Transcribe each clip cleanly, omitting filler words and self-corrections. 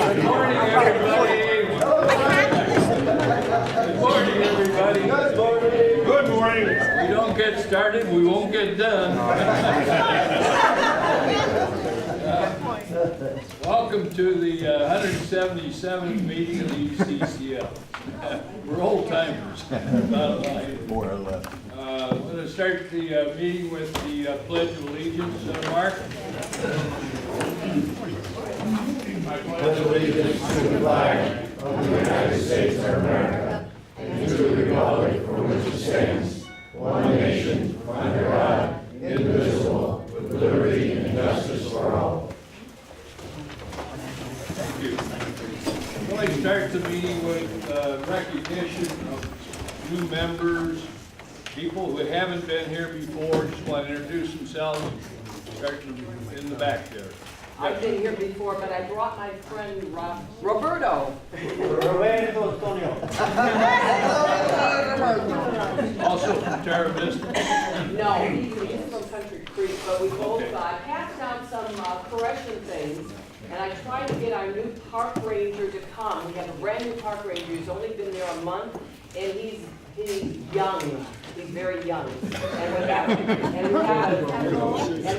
Good morning, everybody. Good morning, everybody. Good morning. Good morning. We don't get started, we won't get done. Welcome to the 177th meeting of the ECCL. We're old timers. More or less. I'm going to start the meeting with the Pledge of Allegiance. Mark? I pledge allegiance to the flag of the United States of America and to the republic for which it stands, one nation, under God, indivisible, with liberty and justice for all. Thank you. I'm going to start the meeting with recognition of new members, people who haven't been here before, just want to introduce themselves, starting in the back there. I've been here before, but I brought my friend Roberto. Also from Terra Vista. No, he's from Country Creek, but we both passed down some correction things, and I tried to get our new park ranger to come. We have a brand new park ranger who's only been there a month, and he's young. He's very young. And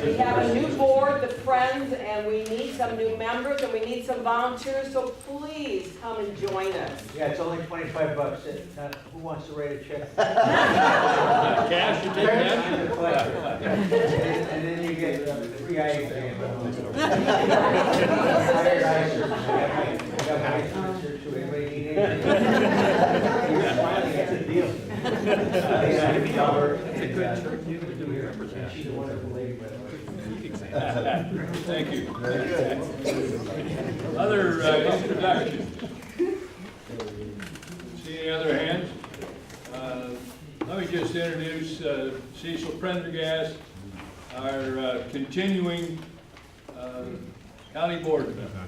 we have a new board, the Friends, and we need some new members, and we need some volunteers, so please come and join us. Yeah, it's only $25. Who wants to write a check? Cash, you take cash? And then you get free eye exam. Hired eye surgeon. I got eye surgery, so anybody need anything? You're smiling, that's a deal. She's a wonderful lady, by the way. Thank you. Other introductions? See any other hands? Let me just introduce Cecil Prendergast, our continuing county board member.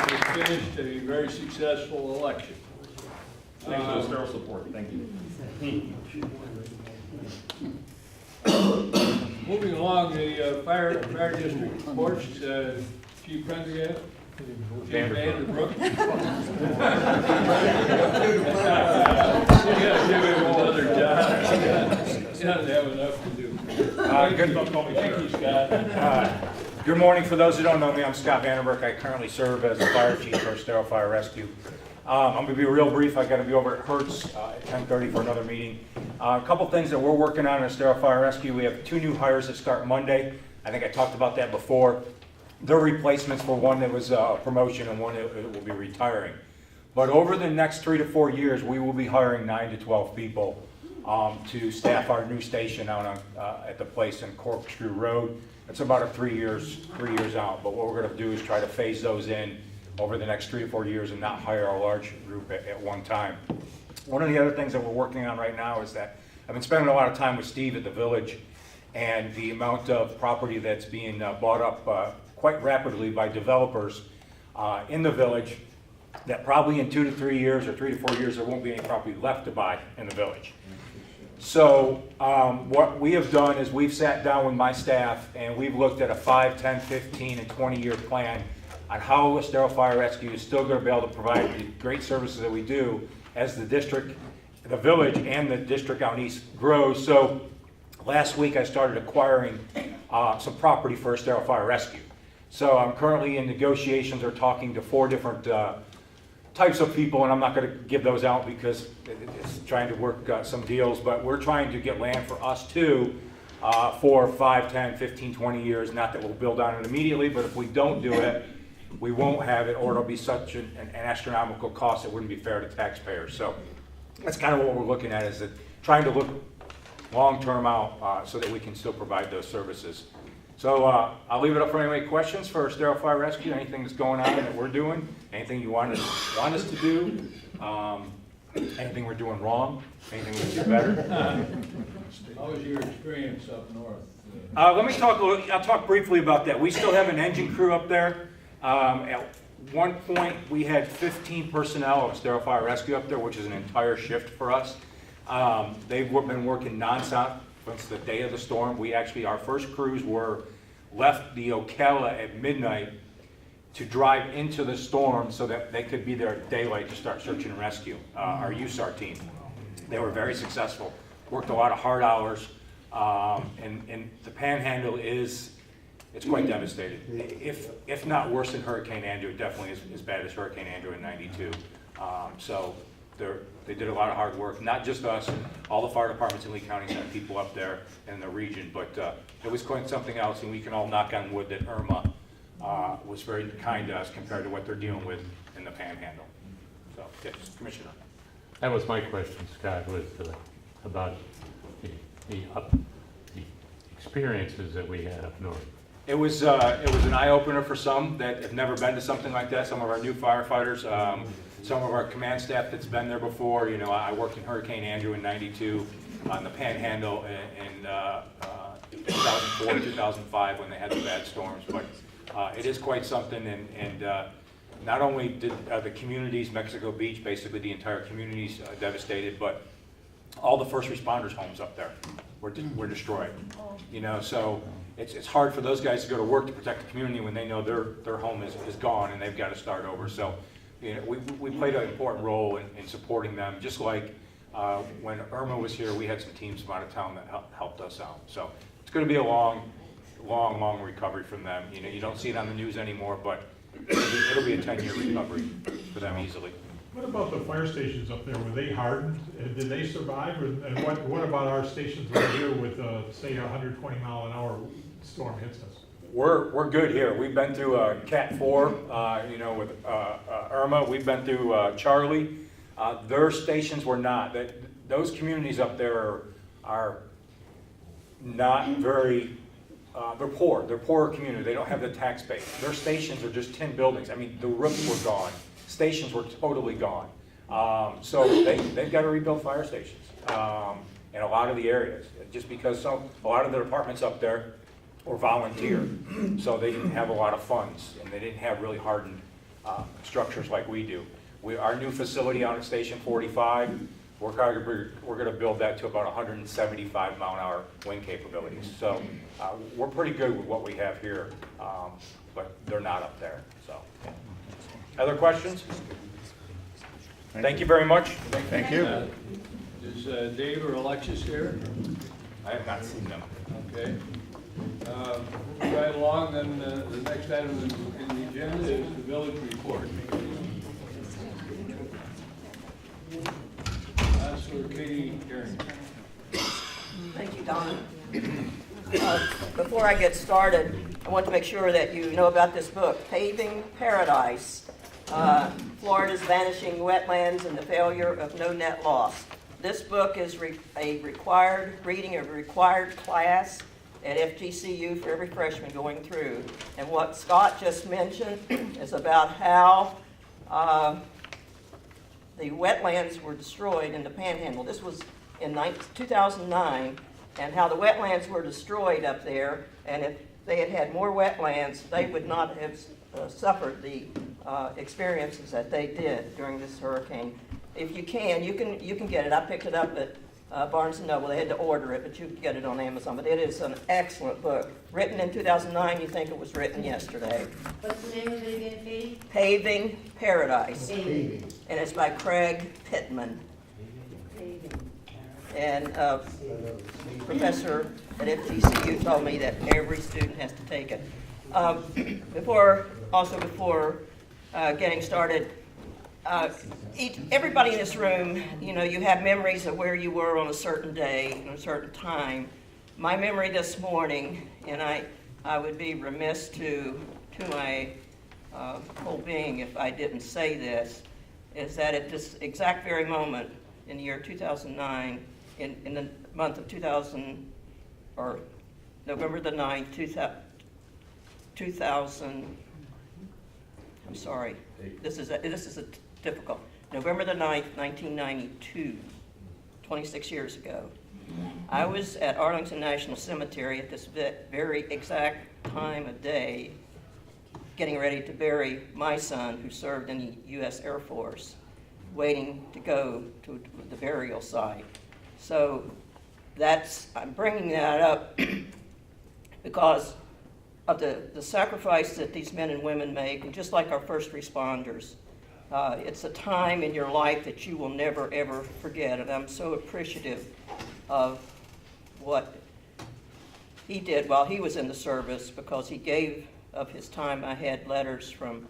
We finished a very successful election. Thanks for the Estero support. Thank you. Moving along, the fire district reports, Chief Prendergast, Chief Vanderbrook. You gotta give him another job. He doesn't have enough to do. Thank you, Scott. Good morning. For those who don't know me, I'm Scott Vanderbrook. I currently serve as the fire chief for Estero Fire Rescue. I'm going to be real brief. I've got to be over at Hertz at 10:30 for another meeting. A couple things that we're working on in Estero Fire Rescue. We have 2 new hires that start Monday. I think I talked about that before. They're replacements for one that was a promotion and one that will be retiring. But over the next 3 to 4 years, we will be hiring 9 to 12 people to staff our new station out on, at the place in Corkscrew Road. It's about a 3 years out. But what we're going to do is try to phase those in over the next 3 to 4 years and not hire a large group at one time. One of the other things that we're working on right now is that I've been spending a lot of time with Steve at the Village, and the amount of property that's being bought up quite rapidly by developers in the Village, that probably in 2 to 3 years or 3 to 4 years there won't be any property left to buy in the Village. So what we have done is we've sat down with my staff and we've looked at a 5, 10, 15, and 20-year plan on how Estero Fire Rescue is still going to be able to provide the great services that we do as the district, the Village, and the district out east grows. So last week I started acquiring some property for Estero Fire Rescue. So I'm currently in negotiations or talking to 4 different types of people, and I'm not going to give those out because it's trying to work some deals, but we're trying to get land for us too for 5, 10, 15, 20 years. Not that we'll build on it immediately, but if we don't do it, we won't have it, or it'll be such an astronomical cost it wouldn't be fair to taxpayers. So that's kind of what we're looking at, is that trying to look long-term out so that we can still provide those services. So I'll leave it up for any questions for Estero Fire Rescue, anything that's going on that we're doing, anything you want us to do, anything we're doing wrong, anything we can do better. How was your experience up north? Let me talk I'll talk briefly about that. We still have an engine crew up there. At one point, we had 15 personnel of Estero Fire Rescue up there, which is an entire shift for us. They've been working nonstop since the day of the storm. Our first crews were left the Ocala at midnight to drive into the storm so that they could be there at daylight to start search and rescue, our USAR team. They were very successful, worked a lot of hard hours, and the Panhandle it's quite devastated. If not worse than Hurricane Andrew, it definitely is as bad as Hurricane Andrew in '92. So they did a lot of hard work, not just us, all the fire departments in Lee County sent people up there in the region, but it was quite something else, and we can all knock on wood that Irma was very kind to us compared to what they're dealing with in the Panhandle. So, yes, Commissioner. That was my question, Scott, was about the experiences that we had up north. It was an eye-opener for some that have never been to something like that. Some of our new firefighters, some of our command staff that's been there before. You know, I worked in Hurricane Andrew in '92 on the Panhandle in 2004, 2005 when they had the bad storms. But it is quite something, and not only did the communities, Mexico Beach, basically the entire community's devastated, but all the first responders' homes up there were destroyed. You know, so it's hard for those guys to go to work to protect the community when they know their home is gone and they've got to start over. So, you know, we played an important role in supporting them, just like when Irma was here, we had some teams from out of town that helped us out. So it's going to be a long recovery from them. You know, you don't see it on the news anymore, but it'll be a 10-year recovery for them easily. What about the fire stations up there? Were they hardened? Did they survive? And what about our stations right here with, say, a 120-mile-an-hour storm hits us? We're good here. We've been through Cat 4, you know, with Irma. We've been through Charlie. Their stations were not. Those communities up there are not very. They're poor. They're poorer community. They don't have the tax base. Their stations are just tin buildings. I mean, the roofs were gone. Stations were totally gone. So they've got to rebuild fire stations in a lot of the areas, just because a lot of the departments up there were volunteer, so they didn't have a lot of funds, and they didn't have really hardened structures like we do. Our new facility out at Station 45, we're going to build that to about 175 mile-an-hour wind capabilities. So we're pretty good with what we have here, but they're not up there. So, other questions? Thank you very much. Thank you. Is Dave or Alexis here? I have not seen them. Okay. Right along, then the next item in the agenda is the village report. Councilor Katie Carrington. Thank you, Donna. Before I get started, I want to make sure that you know about this book, Paving Paradise, Florida's Vanishing Wetlands and the Failure of No Net Loss. This book is a required reading, a required class at FGCU for every freshman going through. And what Scott just mentioned is about how the wetlands were destroyed in the Panhandle. This was in 2009, and how the wetlands were destroyed up there, and if they had had more wetlands, they would not have suffered the experiences that they did during this hurricane. If you can get it. I picked it up at Barnes & Noble. They had to order it, but you can get it on Amazon. But it is an excellent book. Written in 2009, you think it was written yesterday. What's the name of it again, Katie? Paving Paradise. Paving. And it's by Craig Pittman. Paving. And professor at FGCU told me that every student has to take it. Before getting started, everybody in this room, you know, you have memories of where you were on a certain day and a certain time. My memory this morning, and I would be remiss to my whole being if I didn't say this, is that at this exact very moment in the year 2009, in the month of 2000, or November the 9th, 2000, I'm sorry, this is a difficult, November the 9th, 1992, 26 years ago. I was at Arlington National Cemetery at this very exact time of day, getting ready to bury my son who served in the U.S. Air Force, waiting to go to the burial site. So I'm bringing that up because of the sacrifice that these men and women make, and just like our first responders. It's a time in your life that you will never, ever forget, and I'm so appreciative of what he did while he was in the service, because he gave of his time. I had letters from,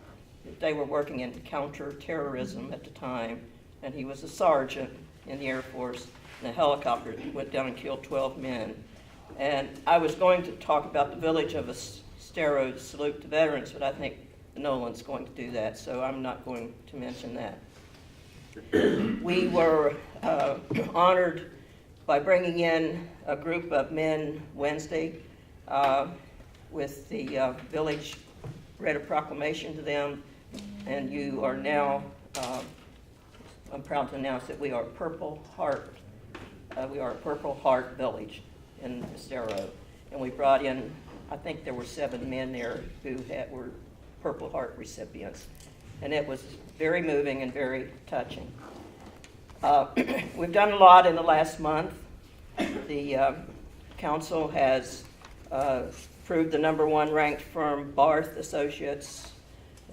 they were working in counterterrorism at the time, and he was a sergeant in the Air Force, and a helicopter went down and killed 12 men. And I was going to talk about the Village of Estero to salute the veterans, but I think Nolan's going to do that, so I'm not going to mention that. We were honored by bringing in a group of men Wednesday with the village, read a proclamation to them, and you are now, I'm proud to announce that we are Purple Heart. We are a Purple Heart Village in Estero, and we brought in, I think there were 7 men there who were Purple Heart recipients, and it was very moving and very touching. We've done a lot in the last month. The council has approved the #1 ranked firm, Barth Associates,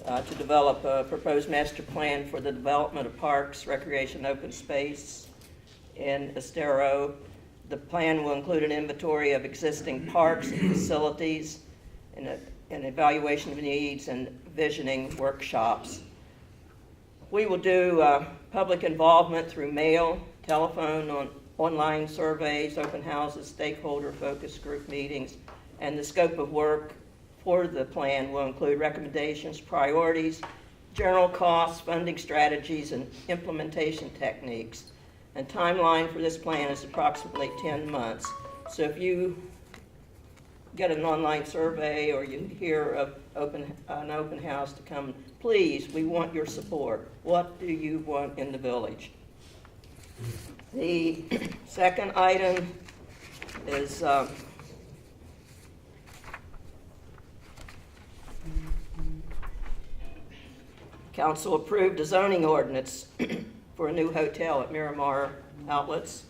to develop a proposed master plan for the development of parks, recreation, open space in Estero. The plan will include an inventory of existing parks and facilities, and an evaluation of needs, and visioning workshops. We will do public involvement through mail, telephone, online surveys, open houses, stakeholder focus group meetings, and the scope of work for the plan will include recommendations, priorities, general costs, funding strategies, and implementation techniques. And timeline for this plan is approximately 10 months. So if you get an online survey or you hear of an open house to come, please, we want your support. What do you want in the village? The second item is council approved a zoning ordinance for a new hotel at Miramar Outlets.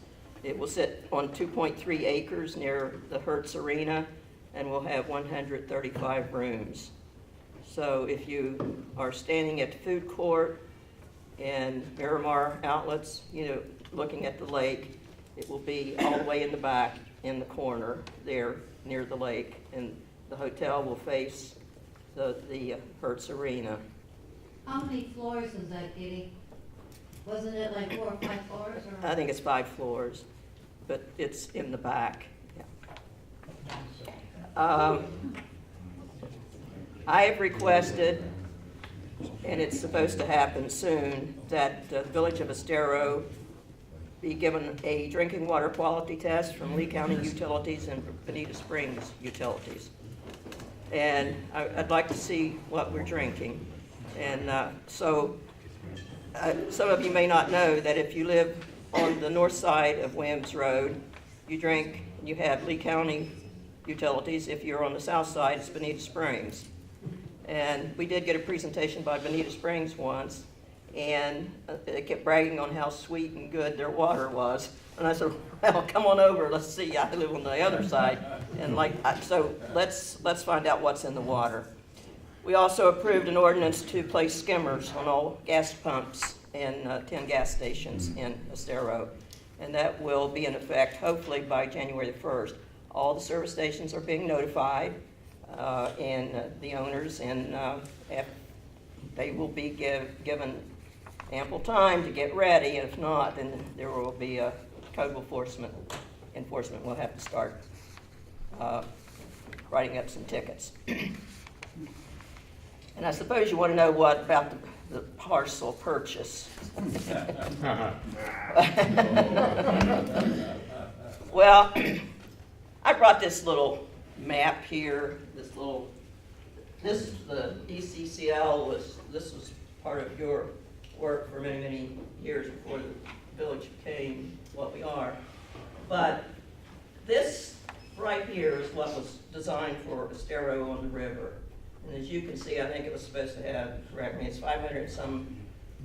It will sit on 2.3 acres near the Hertz Arena and will have 135 rooms. So if you are standing at the food court in Miramar Outlets, looking at the lake, it will be all the way in the back in the corner there near the lake, and the hotel will face the Hertz Arena. How many floors is that, Kitty? Wasn't it like 4 or 5 floors? Or? I think it's 5 floors, but it's in the back. Yeah. I have requested, and it's supposed to happen soon, that the Village of Estero be given a drinking water quality test from Lee County Utilities and Bonita Springs Utilities. And I'd like to see what we're drinking. And some of you may not know that if you live on the north side of Williams Road, you have Lee County Utilities. If you're on the south side, it's Bonita Springs. And we did get a presentation by Bonita Springs once, and they kept bragging on how sweet and good their water was. And I said, well, come on over, let's see. I live on the other side. And so let's find out what's in the water. We also approved an ordinance to place skimmers on all gas pumps in 10 gas stations in Estero. And that will be in effect hopefully by January the 1st. All the service stations are being notified, and the owners, and they will be given ample time to get ready. If not, then there will be a code enforcement. Will have to start writing up some tickets. And I suppose you want to know what about the parcel purchase. Well, I brought this little map here. This is the ECCL. This was part of your work for many, many years before the village became what we are. But this right here is what was designed for Estero on the river. And as you can see, I think it was supposed to have, correct me, it's 500 some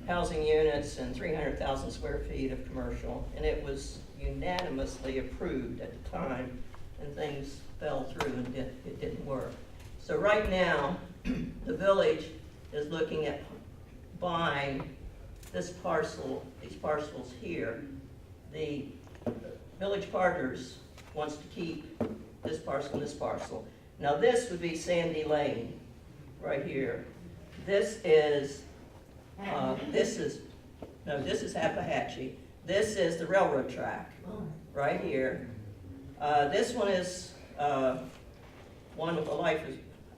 housing units and 300,000 square feet of commercial. And it was unanimously approved at the time, and things fell through and it didn't work. So right now, the village is looking at buying this parcel, these parcels here. The village partners wants to keep this parcel and this parcel. Now this would be Sandy Lane, right here. This is Appalachia. This is the railroad track, right here. This one is one with a life,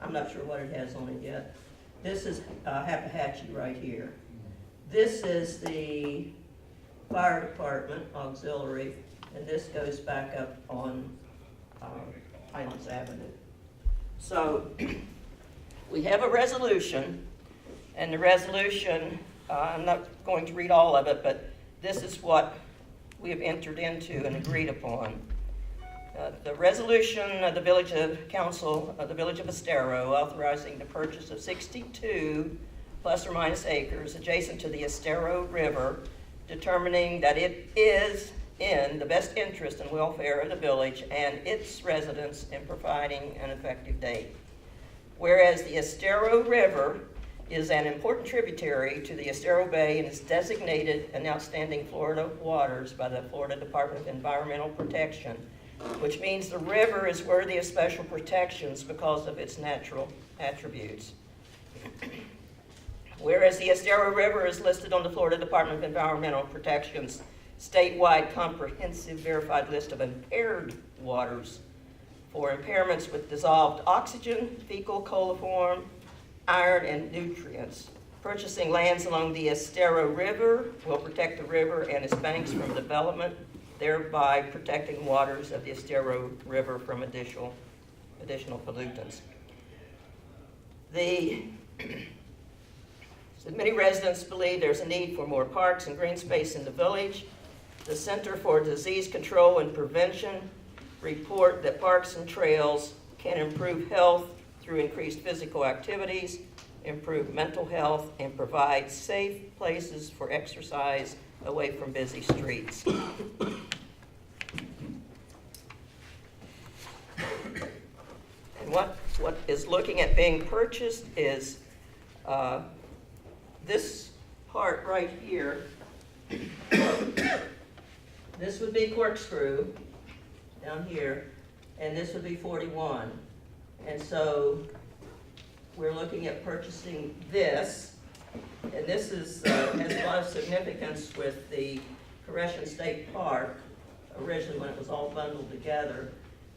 I'm not sure what it has on it yet. This is Appalachia right here. This is the fire department auxiliary, and this goes back up on Highlands Avenue. So we have a resolution, and the resolution, I'm not going to read all of it, but this is what we have entered into and agreed upon. The resolution of the Village of Council of the Village of Estero authorizing the purchase of 62 plus or minus acres adjacent to the Estero River, determining that it is in the best interest and welfare of the village and its residents in providing an effective date. Whereas the Estero River is an important tributary to the Estero Bay and is designated an outstanding Florida waters by the Florida Department of Environmental Protection, which means the river is worthy of special protections because of its natural attributes. Whereas the Estero River is listed on the Florida Department of Environmental Protection's statewide comprehensive verified list of impaired waters for impairments with dissolved oxygen, fecal coliform, iron, and nutrients. Purchasing lands along the Estero River will protect the river and its banks from development, thereby protecting waters of the Estero River from additional pollutants. Many residents believe there's a need for more parks and green space in the village. The Center for Disease Control and Prevention report that parks and trails can improve health through increased physical activities, improve mental health, and provide safe places for exercise away from busy streets. And what is looking at being purchased is this part right here. This would be Corkscrew down here, and this would be 41. And so we're looking at purchasing this, and this is, has a lot of significance with the Koreshan State Park, originally when it was all bundled together.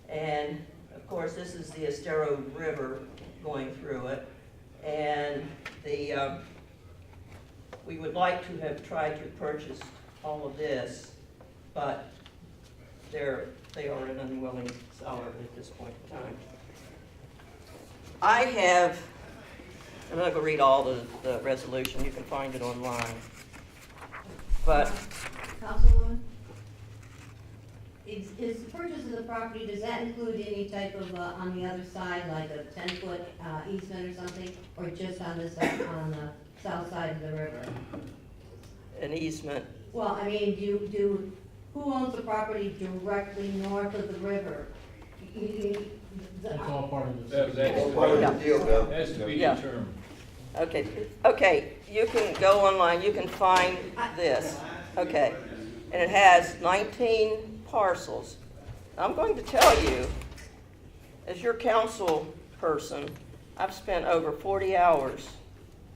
And of course, this is the Estero River going through it. And we would like to have tried to purchase all of this, but they are an unwilling seller at this point in time. I'm not going to read all the resolution, you can find it online. But Councilwoman? Is the purchase of the property, does that include any type of, on the other side, like a 10-foot easement or something? Or just on the south side of the river? an easement, Well, I mean, who owns the property directly north of the river? That's all part of the. That's Part of the deal, Bill. has to be Yeah. determined. okay, you can go online, you can find this, okay. And it has 19 parcels. I'm going to tell you, as your council person, I've spent over 40 hours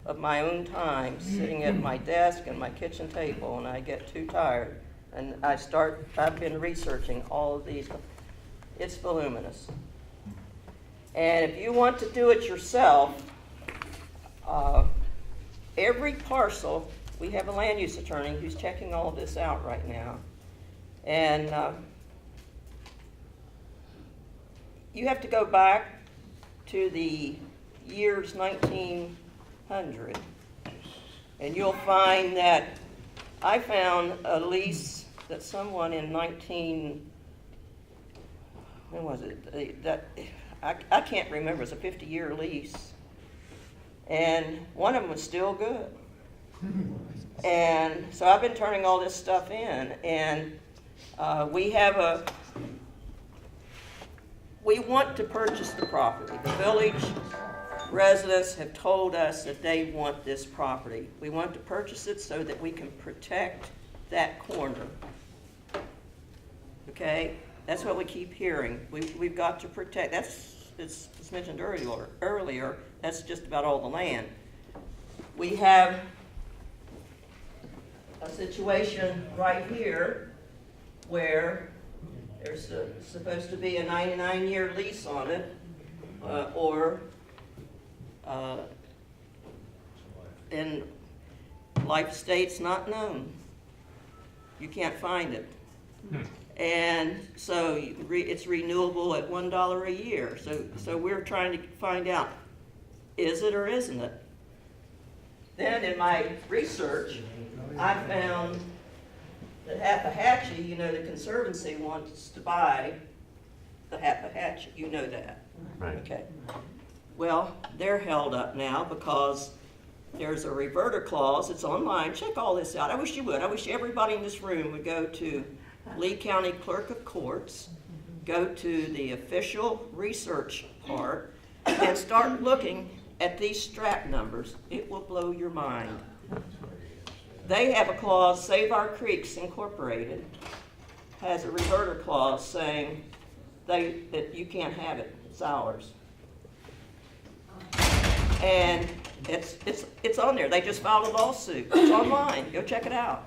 of my own time sitting at my desk and my kitchen table, and I get too tired. And I've been researching all of these. It's voluminous. And if you want to do it yourself, every parcel, we have a land use attorney who's checking all of this out right now. And you have to go back to the years 1900, and you'll find that I found a lease that someone in when was it? I can't remember, it was a 50-year lease. And one of them was still good. And so I've been turning all this stuff in, and we have we want to purchase the property. The village residents have told us that they want this property. We want to purchase it so that we can protect that corner. Okay? That's what we keep hearing. We've got to protect, it's mentioned earlier, that's just about all the land. We have a situation right here where there's supposed to be a 99-year lease on it, or in life states not known. You can't find it. And so it's renewable at $1 a year. So we're trying to find out, is it or isn't it? Then in my research, I found that Appalachia, you know, the Conservancy wants to buy the Appalachia, you know that. Right. Okay. Well, they're held up now because there's a reverter clause. It's online. Check all this out. I wish you would. I wish everybody in this room would go to Lee County Clerk of Courts, go to the official research part, and start looking at these strap numbers. It will blow your mind. They have a clause, Save Our Creeks Incorporated has a reverter clause saying that you can't have it. It's ours. And it's on there. They just filed a lawsuit. It's online. Go check it out.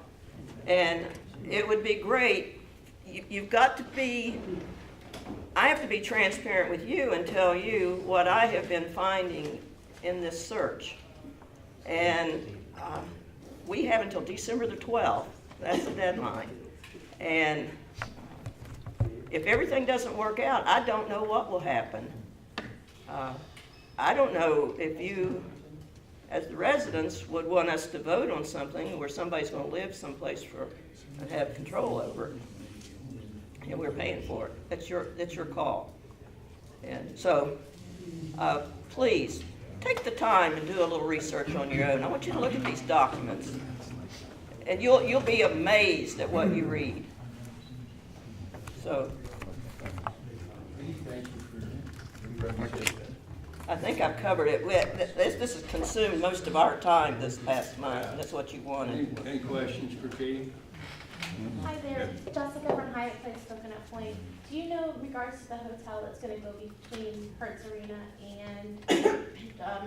And it would be great. You've got to be, I have to be transparent with you and tell you what I have been finding in this search. And we have until December the 12th. That's the deadline. And if everything doesn't work out, I don't know what will happen. I don't know if you, as the residents, would want us to vote on something where somebody's going to live someplace and have control over it. And we're paying for it. That's your call. And so, please, take the time and do a little research on your own. I want you to look at these documents. And you'll be amazed at what you read. So, I think I've covered it. This has consumed most of our time this past month. That's what you wanted. Any questions for Katie? Hi there, Jessica from Hyatt Place, Coconut Point. Do you know, in regards to the hotel that's going to go between Hertz Arena and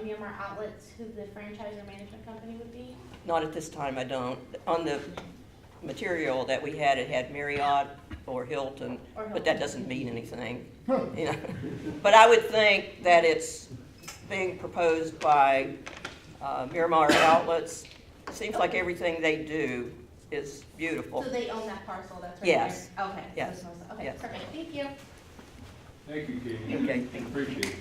Miramar Outlets, who the franchise or management company would be? Not at this time, I don't. On the material that we had, it had Marriott or Hilton, but that doesn't mean anything. You know? But I would think that it's being proposed by Miramar Outlets. It seems like everything they do is beautiful. So they own that parcel that's right Yes. there? Okay. Yes. Okay, Yes. perfect, thank you. Thank you, Katie. Okay. Appreciate it.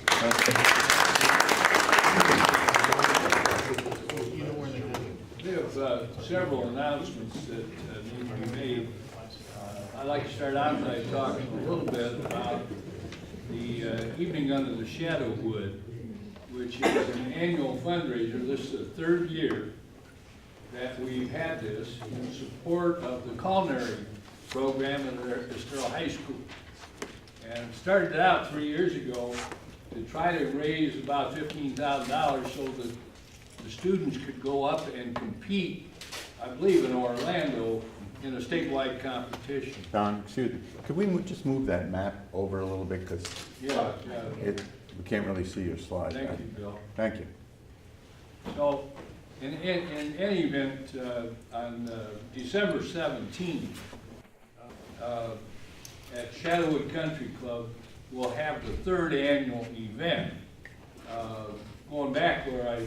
We have several announcements that need to be made. I'd like to start out by talking a little bit about the Evening Under the Shadow Wood, which is an annual fundraiser. This is the third year that we've had this in support of the culinary program at Estero High School. And it started out 3 years ago to try to raise about $15,000 so that the students could go up and compete, I believe in Orlando, in a statewide competition. Don, excuse me, could we just move that map over a little bit, because Yeah. we can't really see your slide. Thank you, Bill. Thank you. So, in any event, on December 17th, at Shadowwood Country Club, we'll have the third annual event. Going back where I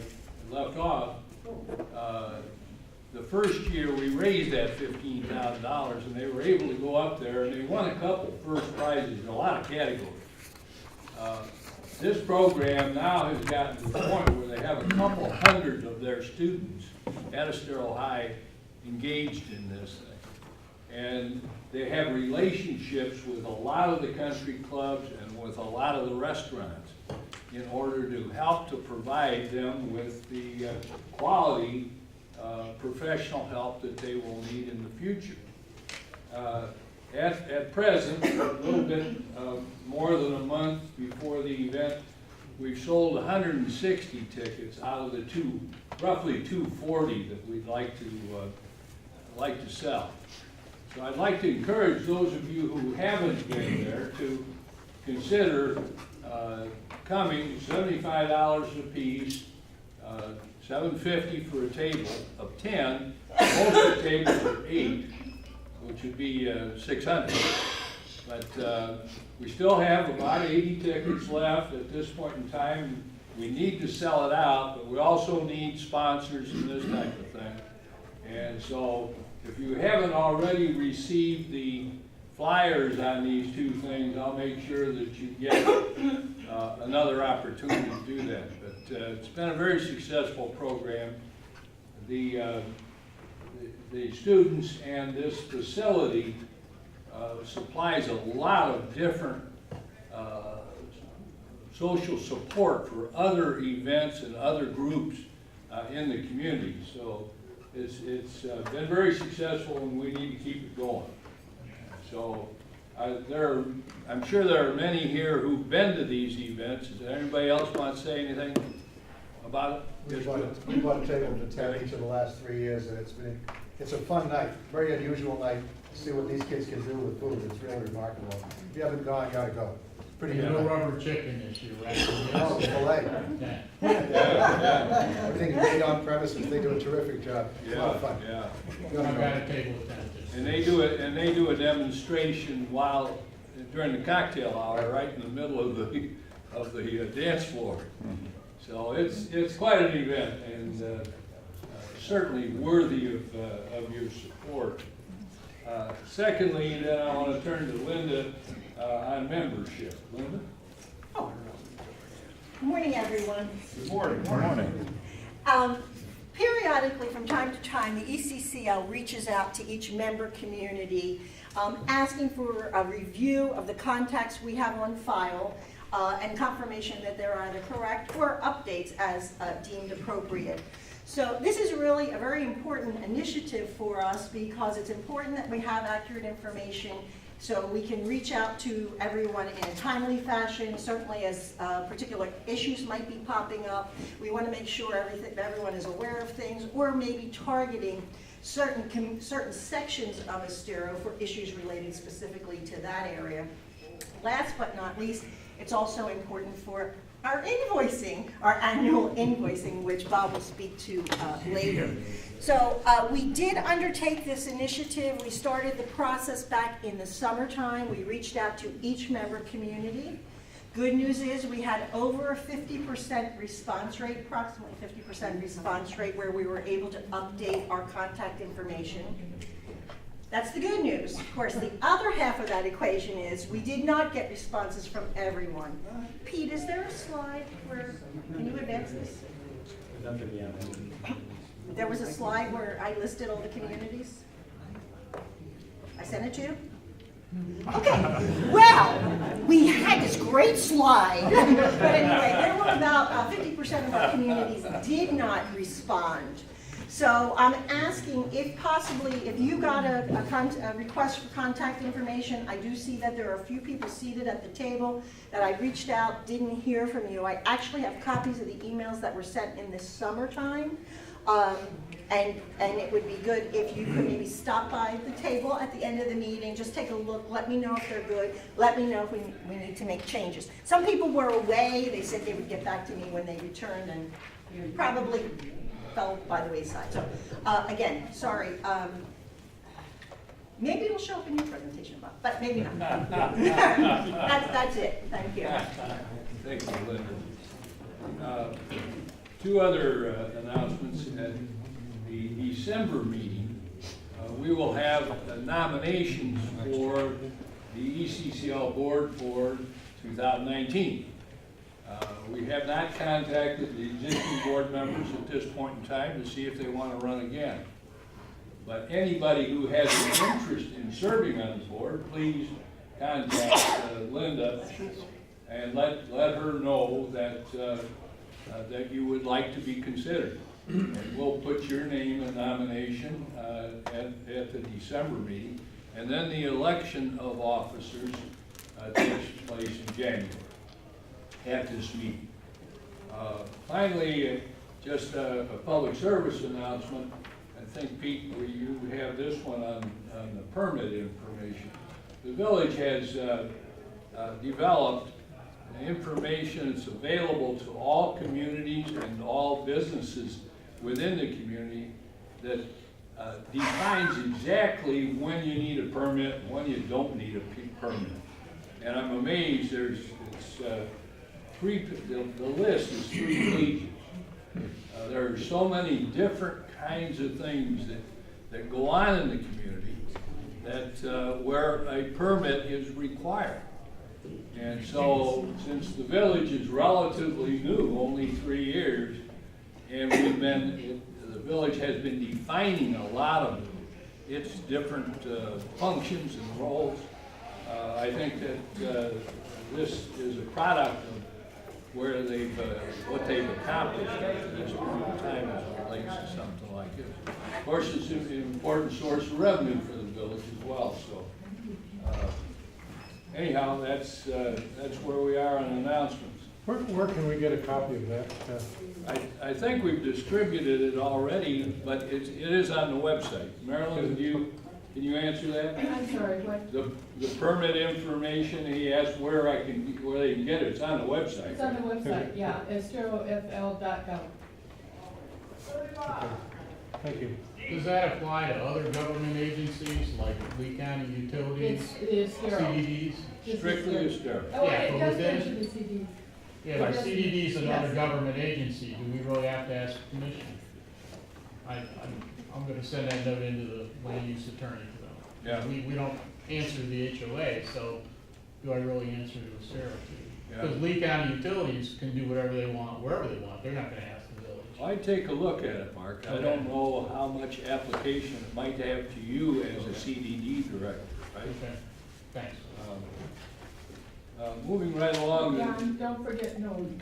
left off, the first year we raised that $15,000, and they were able to go up there, and they won a couple first prizes in a lot of categories. This program now has gotten to the point where they have a couple hundred of their students at Estero High engaged in this thing. And they have relationships with a lot of the country clubs and with a lot of the restaurants in order to help to provide them with the quality professional help that they will need in the future. At present, a little bit more than a month before the event, we've sold 160 tickets out of the roughly 240 that we'd like to sell. So I'd like to encourage those of you who haven't been there to consider coming. $75 a piece, $7.50 for a table of 10. Most of the tables are 8, which would be $600. But we still have about 80 tickets left at this point in time. We need to sell it out, but we also need sponsors and this type of thing. And so if you haven't already received the flyers on these two things, I'll make sure that you get another opportunity to do that. But it's been a very successful program. The students and this facility supplies a lot of different social support for other events and other groups in the community. So it's been very successful, and we need to keep it going. So I'm sure there are many here who've been to these events. Does anybody else want to say anything about it? We bought a table to 10 each of the last 3 years, and it's a fun night, very unusual night. See what these kids can do with food. It's really remarkable. If you haven't gone, you gotta go. Pretty good. No rubber chicken this year, right? Oh, filet. Yeah. Everything's made on premises. They do a terrific job. It's a lot of fun. Yeah. I've got a table of 10. And they do a demonstration during the cocktail hour, right in the middle of the dance floor. So it's quite an event, and certainly worthy of your support. Secondly, then I want to turn to Linda on membership. Linda? Oh. Good morning, everyone. Good morning. Good morning. Periodically, from time to time, the ECCL reaches out to each member community asking for a review of the contacts we have on file and confirmation that they're either correct or updates as deemed appropriate. So this is really a very important initiative for us because it's important that we have accurate information so we can reach out to everyone in a timely fashion, certainly as particular issues might be popping up. We want to make sure everyone is aware of things, or maybe targeting certain sections of Estero for issues related specifically to that area. Last but not least, it's also important for our invoicing, our annual invoicing, which Bob will speak to later. So we did undertake this initiative. We started the process back in the summertime. We reached out to each member community. Good news is we had over a 50% response rate, approximately 50% response rate, where we were able to update our contact information. That's the good news. Of course, the other half of that equation is we did not get responses from everyone. Pete, is there a slide where, can you advance this? There was a slide where I listed all the communities. I sent it to you? Okay, well, we had this great slide. But anyway, there were about 50% of our communities did not respond. So I'm asking if possibly, if you got a request for contact information, I do see that there are a few people seated at the table that I reached out, didn't hear from you. I actually have copies of the emails that were sent in this summertime. And it would be good if you could maybe stop by the table at the end of the meeting, just take a look, let me know if they're good, let me know if we need to make changes. Some people were away, they said they would get back to me when they returned, and probably fell by the wayside. So again, sorry. Maybe it'll show up in your presentation, but maybe not. That's it. Thank you. Thank you, Linda. Two other announcements. At the December meeting, we will have nominations for the ECCL board for 2019. We have not contacted the existing board members at this point in time to see if they want to run again. But anybody who has an interest in serving on the board, please contact Linda and let her know that that you would like to be considered. And we'll put your name in nomination at the December meeting. And then the election of officers takes place in January at this meeting. Finally, just a public service announcement. I think, Pete, you have this one on the permit information. The village has developed information that's available to all communities and all businesses within the community that defines exactly when you need a permit and when you don't need a permit. And I'm amazed, the list is 3 pages. There are so many different kinds of things that go on in the community that where a permit is required. And so, since the village is relatively new, only 3 years, and the village has been defining a lot of its different functions and roles, I think that this is a product of where what they've accomplished at this point in time as it relates to something like this. Of course, it's an important source of revenue for the village as well. So, anyhow, that's where we are on announcements. Where can we get a copy of that? I think we've distributed it already, but it is on the website. Marilyn, can you answer that? I'm sorry, what? The permit information, he asked where they can get it. It's on the website. It's on the website, yeah, esterofl.gov. Okay. Thank you. Does that apply to other government agencies like Lee County Utilities, It's CDDs? Strictly Estero. Oh, Yeah, it but does within- mention the CDs. Yeah, but CDD's another government agency, do we really have to ask permission? I'm gonna send that note into the land use attorney to them. Yeah. We don't answer the HOA, so do I really answer to Estero too? Yeah. Because Lee County Utilities can do whatever they want, wherever they want, they're not gonna ask the village. I take a look at it, Mark. I don't know how much application it might have to you as a CDD director, right? Okay, thanks. Moving right along. John, don't forget Nolan.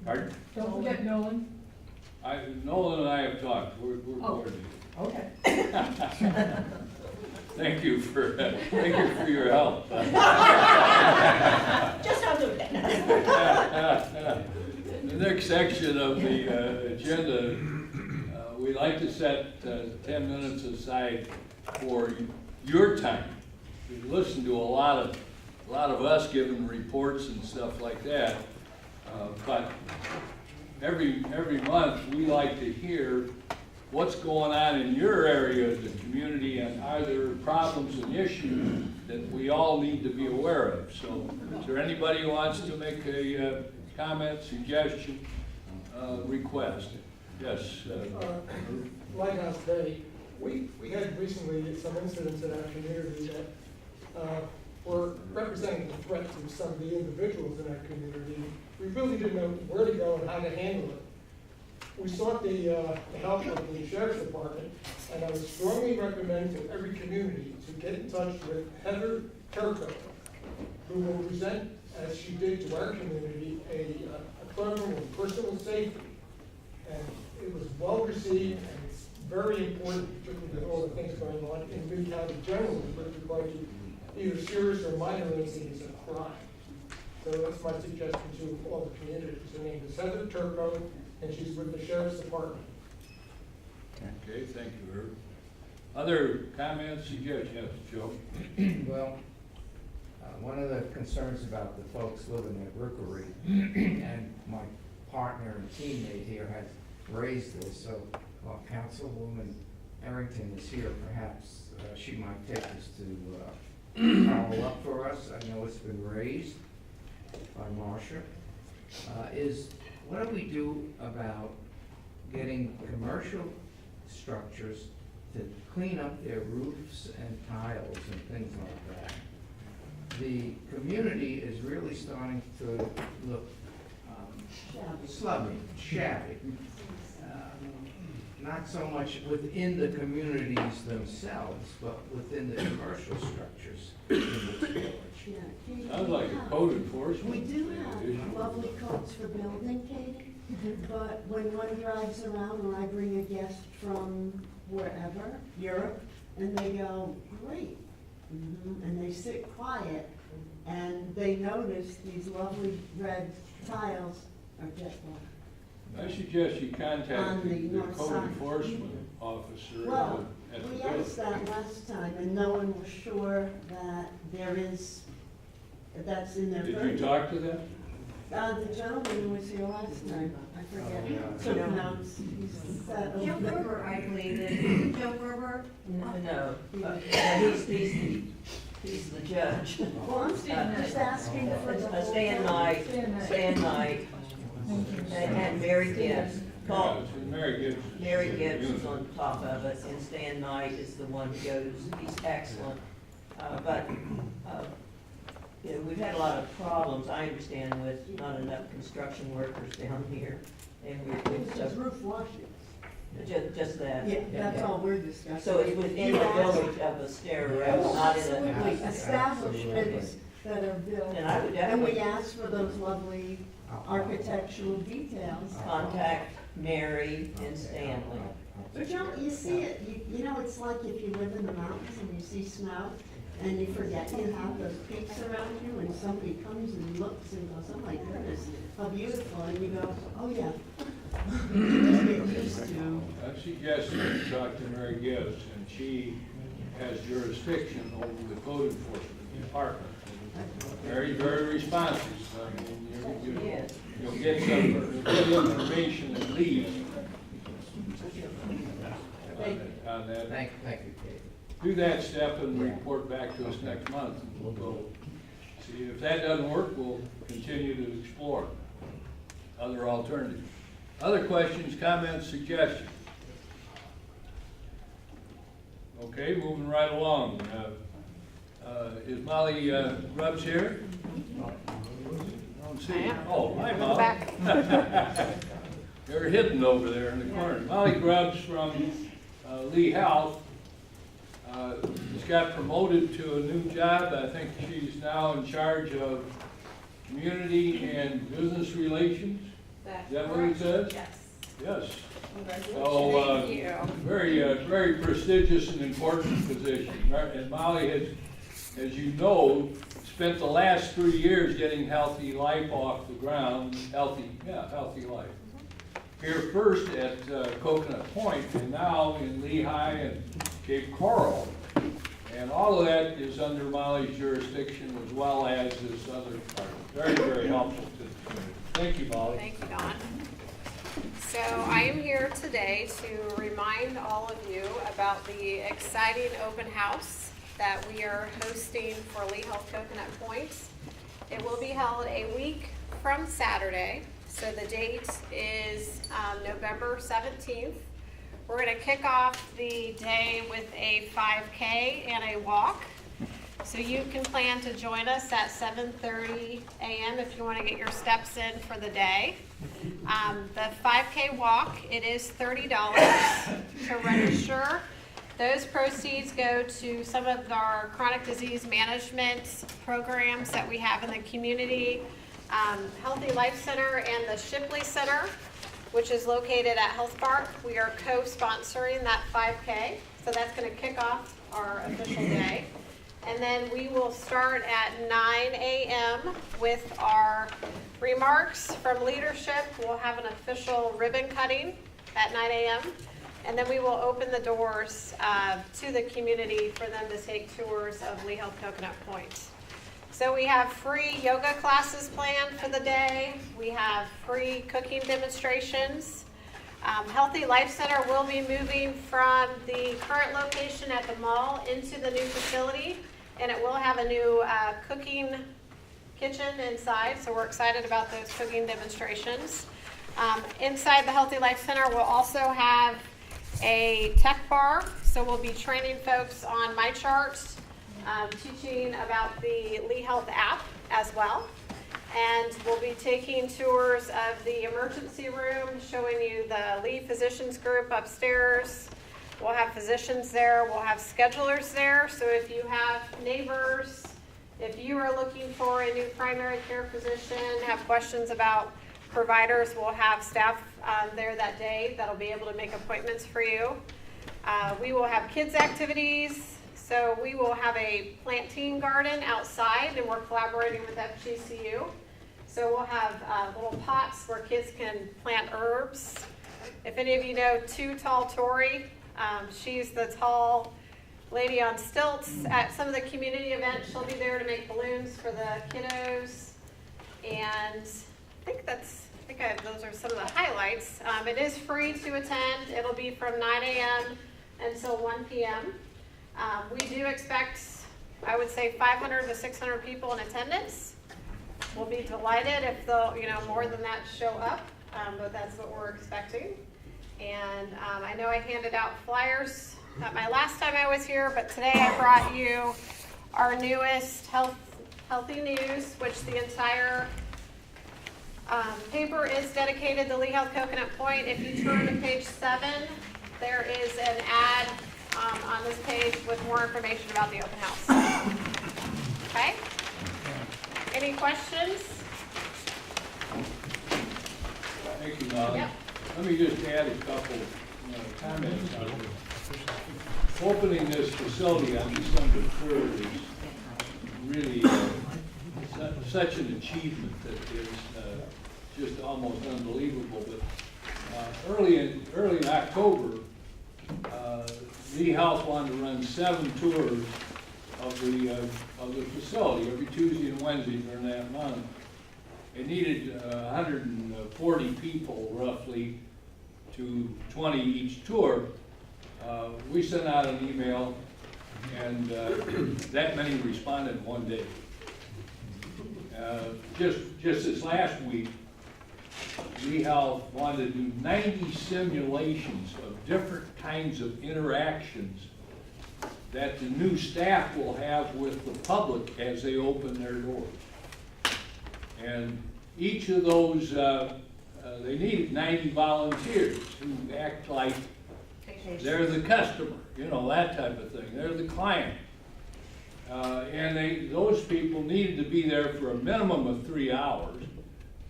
Pardon? Don't forget Nolan. Nolan and I have talked. We're coordinated. Okay. Thank you for your help. Just don't do that. The next section of the agenda, we like to set 10 minutes aside for your time. We listen to a lot of us giving reports and stuff like that, but every month we like to hear what's going on in your area of the community and are there problems and issues that we all need to be aware of. So is there anybody who wants to make a comment, suggestion, request? Yes. Like I say, we had recently some incidents in our community that were representing a threat to some of the individuals in our community. We really didn't know where to go and how to handle it. We sought the help of the Sheriff's Department, and I would strongly recommend to every community to get in touch with Heather Turco, who will present, as she did to our community, a program of personal safety. And it was well received, and it's very important, particularly with all the things going on in Lee County generally, with regard to either serious or minor incidents of crime. So that's my suggestion to all the communities. Her name is Heather Turco, and she's with the Sheriff's Department. Okay, thank you, Herb. Other comments, suggestions? Yes, Joe? Well, one of the concerns about the folks living at Rookery, and my partner and teammate here has raised this, so while Councilwoman Arrington is here, perhaps she might take this to follow up for us. I know it's been raised by Marcia. Is what do we do about getting commercial structures to clean up their roofs and tiles and things like that? The community is really starting to look slummy, shabby. Not so much within the communities themselves, but within the commercial structures in this village. Sounds like a code enforcement. We do have lovely codes for building, Katie, but when one drives around or I bring a guest from wherever, Europe, and they go, great. And they sit quiet, and they notice these lovely red tiles are jet black. I suggest you On contact the the north code side. enforcement officer Well, at the we village. asked that last time, and no one was sure that that's in their Did purview. you talk to them? The gentleman who was here last time, I forget, took notes. He said, Joe Gerber, I believe, is Joe Gerber? No, he's the judge. well, I'm just asking for the whole. Stan Knight, and Mary Gibbs. Yeah, it's Mary Gibbs. Mary Gibbs is on top of it, and Stan Knight is the one who goes, he's excellent. You know, we've had a lot of problems, I understand, with not enough construction workers down here. And It's just roof washing. just that. Yeah, that's all we're discussing. So it's within the village of Estero, not in Absolutely, a. establishments that are built. And I would And we definitely ask for those lovely architectural details. contact Mary and Stanley. But you see it, you know, it's like if you live in the mountains and you see snow, and you forget you have those peaks around you, and somebody comes and looks and goes, oh my goodness, how beautiful, and you go, oh yeah. You just get used to. I suggest you talk to Mary Gibbs, and she has jurisdiction over the code enforcement department. Very, very responsive. I mean, Yes. you'll get some good information at least on that. Thank you, Kate. Do that step and report back to us next month, and we'll go see. If that doesn't work, we'll continue to explore other alternatives. Other questions, comments, suggestions? Okay, moving right along. Is Molly Grubbs here? I don't see her. Oh, hi, Molly. You're hidden over there in the corner. Molly Grubbs from Lee Health. Just got promoted to a new job. I think she's now in charge of community and business relations. Is that what it says? Yes. Yes. Congratulations. So, Thank you. very prestigious and important position. And Molly has, as you know, spent the last 3 years getting Healthy Life off the ground. Healthy Life. Here first at Coconut Point, and now in Lehigh and Cape Coral. And all of that is under Molly's jurisdiction, as well as this other part. Very, very helpful to the community. Thank you, Molly. Thank you, Don. So I am here today to remind all of you about the exciting open house that we are hosting for Lee Health Coconut Point. It will be held a week from Saturday. So the date is November 17th. We're going to kick off the day with a 5K and a walk. So you can plan to join us at 7:30 a.m. if you want to get your steps in for the day. The 5K walk, it is $30 to register. Those proceeds go to some of our chronic disease management programs that we have in the community. Healthy Life Center and the Shipley Center, which is located at Health Park. We are co-sponsoring that 5K, so that's going to kick off our official day. And then we will start at 9 a.m. with our remarks from leadership. We'll have an official ribbon cutting at 9 a.m. And then we will open the doors to the community for them to take tours of Lee Health Coconut Point. So we have free yoga classes planned for the day. We have free cooking demonstrations. Healthy Life Center will be moving from the current location at the mall into the new facility, and it will have a new cooking kitchen inside, so we're excited about those cooking demonstrations. Inside the Healthy Life Center, we'll also have a tech bar, so we'll be training folks on MyChart, teaching about the Lee Health app as well. And we'll be taking tours of the emergency room, showing you the Lee Physicians Group upstairs. We'll have physicians there, we'll have schedulers there, so if you have neighbors, if you are looking for a new primary care physician, have questions about providers, we'll have staff there that day that'll be able to make appointments for you. We will have kids activities. So we will have a planting garden outside, and we're collaborating with FGCU. So we'll have little pots where kids can plant herbs. If any of you know Too Tall Tori, she's the tall lady on stilts. At some of the community events, she'll be there to make balloons for the kiddos. And I think those are some of the highlights. It is free to attend. It'll be from 9 a.m. until 1 p.m. We do expect, I would say, 500 to 600 people in attendance. We'll be delighted if more than that show up, but that's what we're expecting. And I know I handed out flyers at my last time I was here, but today I brought you our newest Healthy News, which the entire paper is dedicated to Lee Health Coconut Point. If you turn to page 7, there is an ad on this page with more information about the open house. Okay? Any questions? Thank you, Molly. Yep. Let me just add a couple comments on it. Opening this facility on December 3rd is really such an achievement that is just almost unbelievable. But early in October, Lee Health wanted to run 7 tours of the facility every Tuesday and Wednesday during that month. It needed 140 people roughly to 20 each tour. We sent out an email, and that many responded one day. Just this last week, Lee Health wanted to do 90 simulations of different kinds of interactions that the new staff will have with the public as they open their doors. And each of those, they needed 90 volunteers who act like they're the customer, that type of thing. They're the client. And those people needed to be there for a minimum of 3 hours,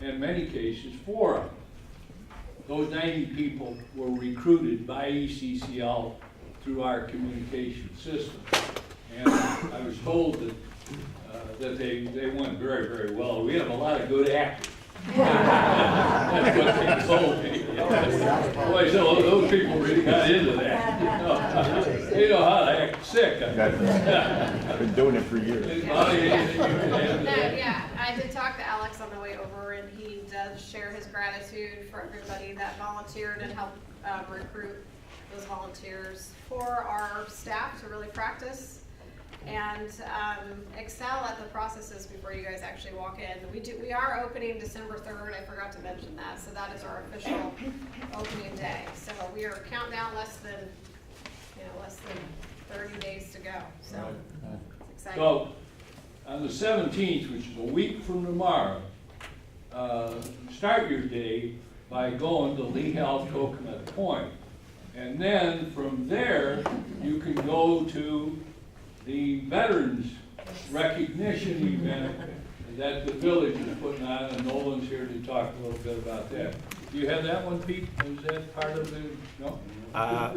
in many cases 4 hours. Those 90 people were recruited by ECCL through our communication system. And I was told that they went very, very well. We have a lot of good actors. That's what they told me. Boy, so those people really got into that. They know how to act sick. I've been doing it for years. Yeah, I did talk to Alex on the way over, and he does share his gratitude for everybody that volunteered and helped recruit those volunteers for our staff to really practice and excel at the processes before you guys actually walk in. We are opening December 3rd. I forgot to mention that. So that is our official opening day. So we are counting down less than 30 days to go. So it's exciting. So on the 17th, which is a week from tomorrow, start your day by going to Lee Health Coconut Point. And then from there, you can go to the Veterans Recognition event that the village is putting on, and Nolan's here to talk a little bit about that. Do you have that one, Pete? Is that part of the, no?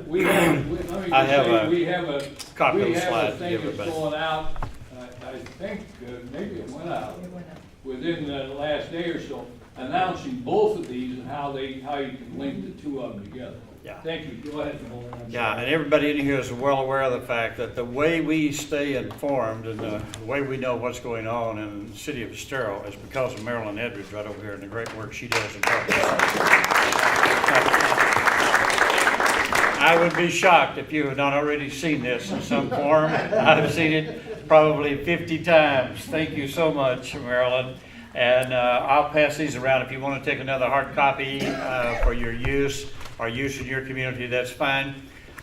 We have a copy of the slide to thing that's everybody. going out, I think maybe it went out within the last day or so, announcing both of these and how you can link the two of them together. Yeah. Thank you. Go ahead, Nolan. Yeah, and everybody in here is well aware of the fact that the way we stay informed and the way we know what's going on in the city of Estero is because of Marilyn Edwards right over here and the great work she does in Park. I would be shocked if you have not already seen this in some form. I've seen it probably 50 times. Thank you so much, Marilyn. And I'll pass these around if you want to take another hard copy for your use or use in your community, that's fine.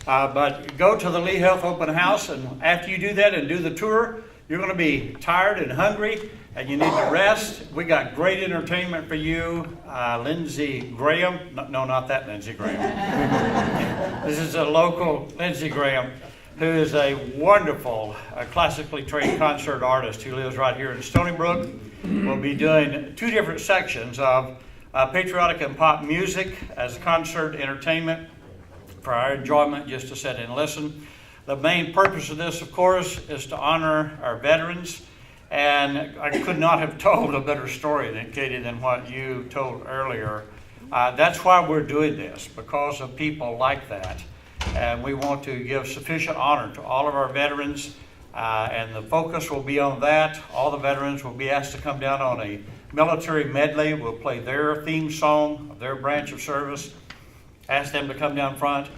But go to the Lee Health Open House, and after you do that and do the tour, you're going to be tired and hungry, and you need to rest. We got great entertainment for you. Lindsey Graham, no, not that Lindsey Graham. This is a local Lindsey Graham, who is a wonderful classically trained concert artist who lives right here in Stony Brook. We'll be doing 2 different sections of patriotic and pop music as concert entertainment. for our enjoyment, just to sit and listen. The main purpose of this, of course, is to honor our veterans. And I could not have told a better story than Katie than what you told earlier. That's why we're doing this, because of people like that. And we want to give sufficient honor to all of our veterans. And the focus will be on that. All the veterans will be asked to come down on a military medley. We'll play their theme song of their branch of service. Ask them to come down front.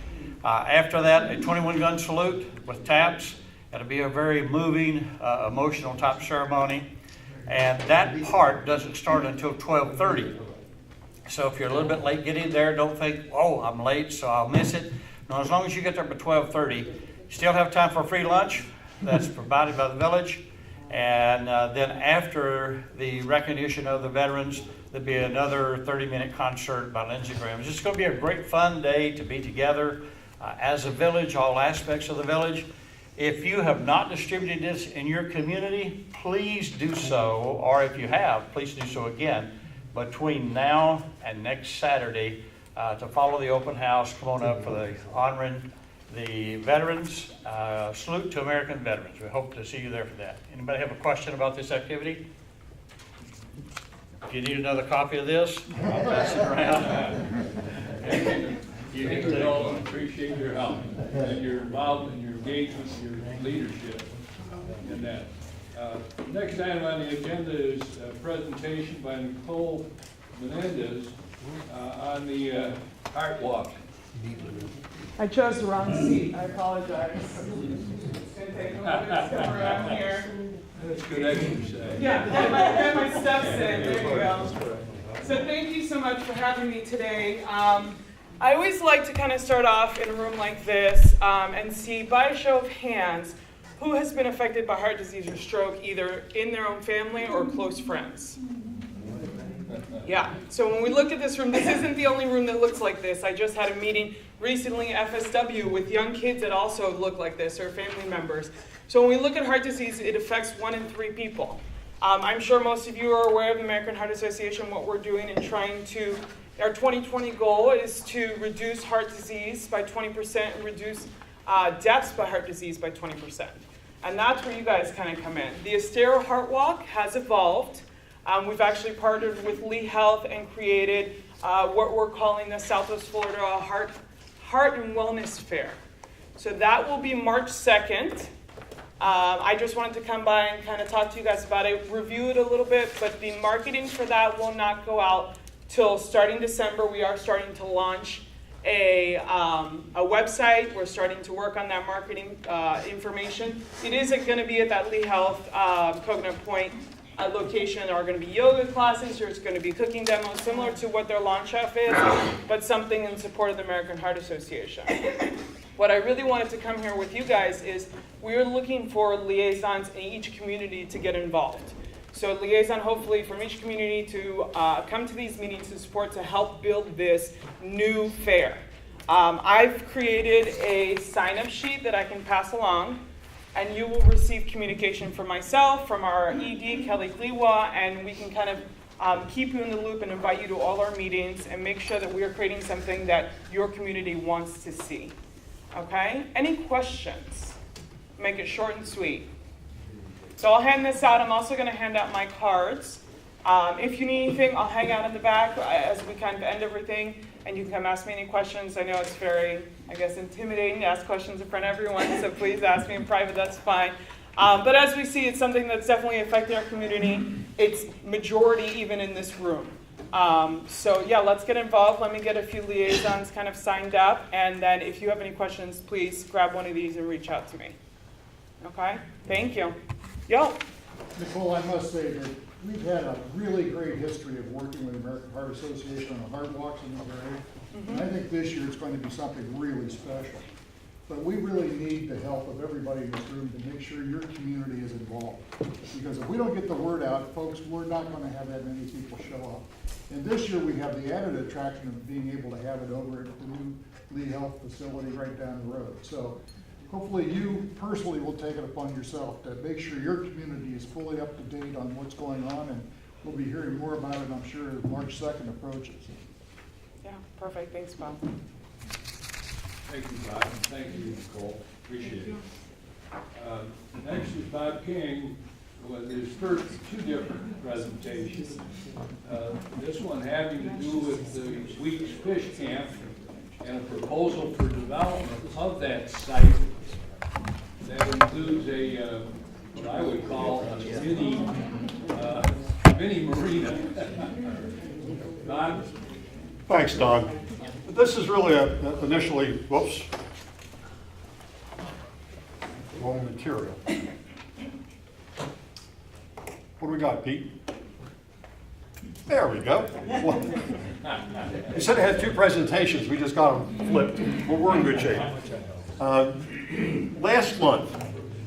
After that, a 21-gun salute with taps. It'll be a very moving, emotional type ceremony. And that part doesn't start until 12:30. So if you're a little bit late getting there, don't think, oh, I'm late, so I'll miss it. No, as long as you get there by 12:30, you still have time for a free lunch that's provided by the village. And then after the recognition of the veterans, there'll be another 30-minute concert by Lindsey Graham. It's just going to be a great fun day to be together as a village, all aspects of the village. If you have not distributed this in your community, please do so. Or if you have, please do so again between now and next Saturday to follow the open house. Come on up for the honoring the veterans. Salute to American veterans. We hope to see you there for that. Anybody have a question about this activity? If you need another copy of this, I'll pass it around. You all appreciate your help and your involvement, your engagement, your leadership in that. Next item on the agenda is a presentation by Nicole Menendez on the Heart Walk. I chose the wrong seat. I apologize. It's going to take a little bit to come around here. That's good exercise. Yeah, get my steps in. There you go. So thank you so much for having me today. I always like to kind of start off in a room like this and see, by a show of hands, who has been affected by heart disease or stroke, either in their own family or close friends. Yeah, so when we look at this room, this isn't the only room that looks like this. I just had a meeting recently, FSW, with young kids that also look like this, or family members. So when we look at heart disease, it affects 1 in 3 people. I'm sure most of you are aware of the American Heart Association, what we're doing in trying to, our 2020 goal is to reduce heart disease by 20% and reduce deaths by heart disease by 20%. And that's where you guys kind of come in. The Estero Heart Walk has evolved. We've actually partnered with Lee Health and created what we're calling the Southwest Florida Heart and Wellness Fair. So that will be March 2nd. I just wanted to come by and kind of talk to you guys about it, review it a little bit, but the marketing for that will not go out till starting December. We are starting to launch a website. We're starting to work on that marketing information. It isn't going to be at that Lee Health Coconut Point location. There are going to be yoga classes. There's going to be cooking demos, similar to what their launch chef is, but something in support of the American Heart Association. What I really wanted to come here with you guys is we're looking for liaisons in each community to get involved. So a liaison, hopefully, from each community to come to these meetings to support, to help build this new fair. I've created a sign-up sheet that I can pass along, and you will receive communication from myself, from our ED, Kelly Kliwa, and we can kind of keep you in the loop and invite you to all our meetings and make sure that we are creating something that your community wants to see. Okay? Any questions? Make it short and sweet. So I'll hand this out. I'm also going to hand out my cards. If you need anything, I'll hang out in the back as we kind of end everything, and you can come ask me any questions. I know it's very, I guess, intimidating to ask questions in front of everyone, so please ask me in private, that's fine. But as we see, it's something that's definitely affecting our community. It's majority even in this room. So yeah, let's get involved. Let me get a few liaisons kind of signed up, and then if you have any questions, please grab one of these and reach out to me. Okay? Thank you. Yo. Nicole, I must say that we've had a really great history of working with the American Heart Association on the heart walks in the area. And I think this year it's going to be something really special. But we really need the help of everybody in this room to make sure your community is involved. Because if we don't get the word out, folks, we're not going to have that many people show up. And this year we have the added attraction of being able to have it over at the new Lee Health facility right down the road. So hopefully you personally will take it upon yourself to make sure your community is fully up to date on what's going on, and we'll be hearing more about it, I'm sure, as March 2nd approaches. Yeah, perfect. Thanks, Bob. Thank you, Bob, and thank you, Nicole, appreciate it. Next is Bob King, with his first two different presentations. This one having to do with the Weeks Fish Camp and a proposal for development of that site that includes a, what I would call a mini marina. Don? Thanks, Don. This is really initially, whoops, wrong material. What do we got, Pete? There we go. You said it had two presentations. We just got them flipped. But we're in good shape. Last month,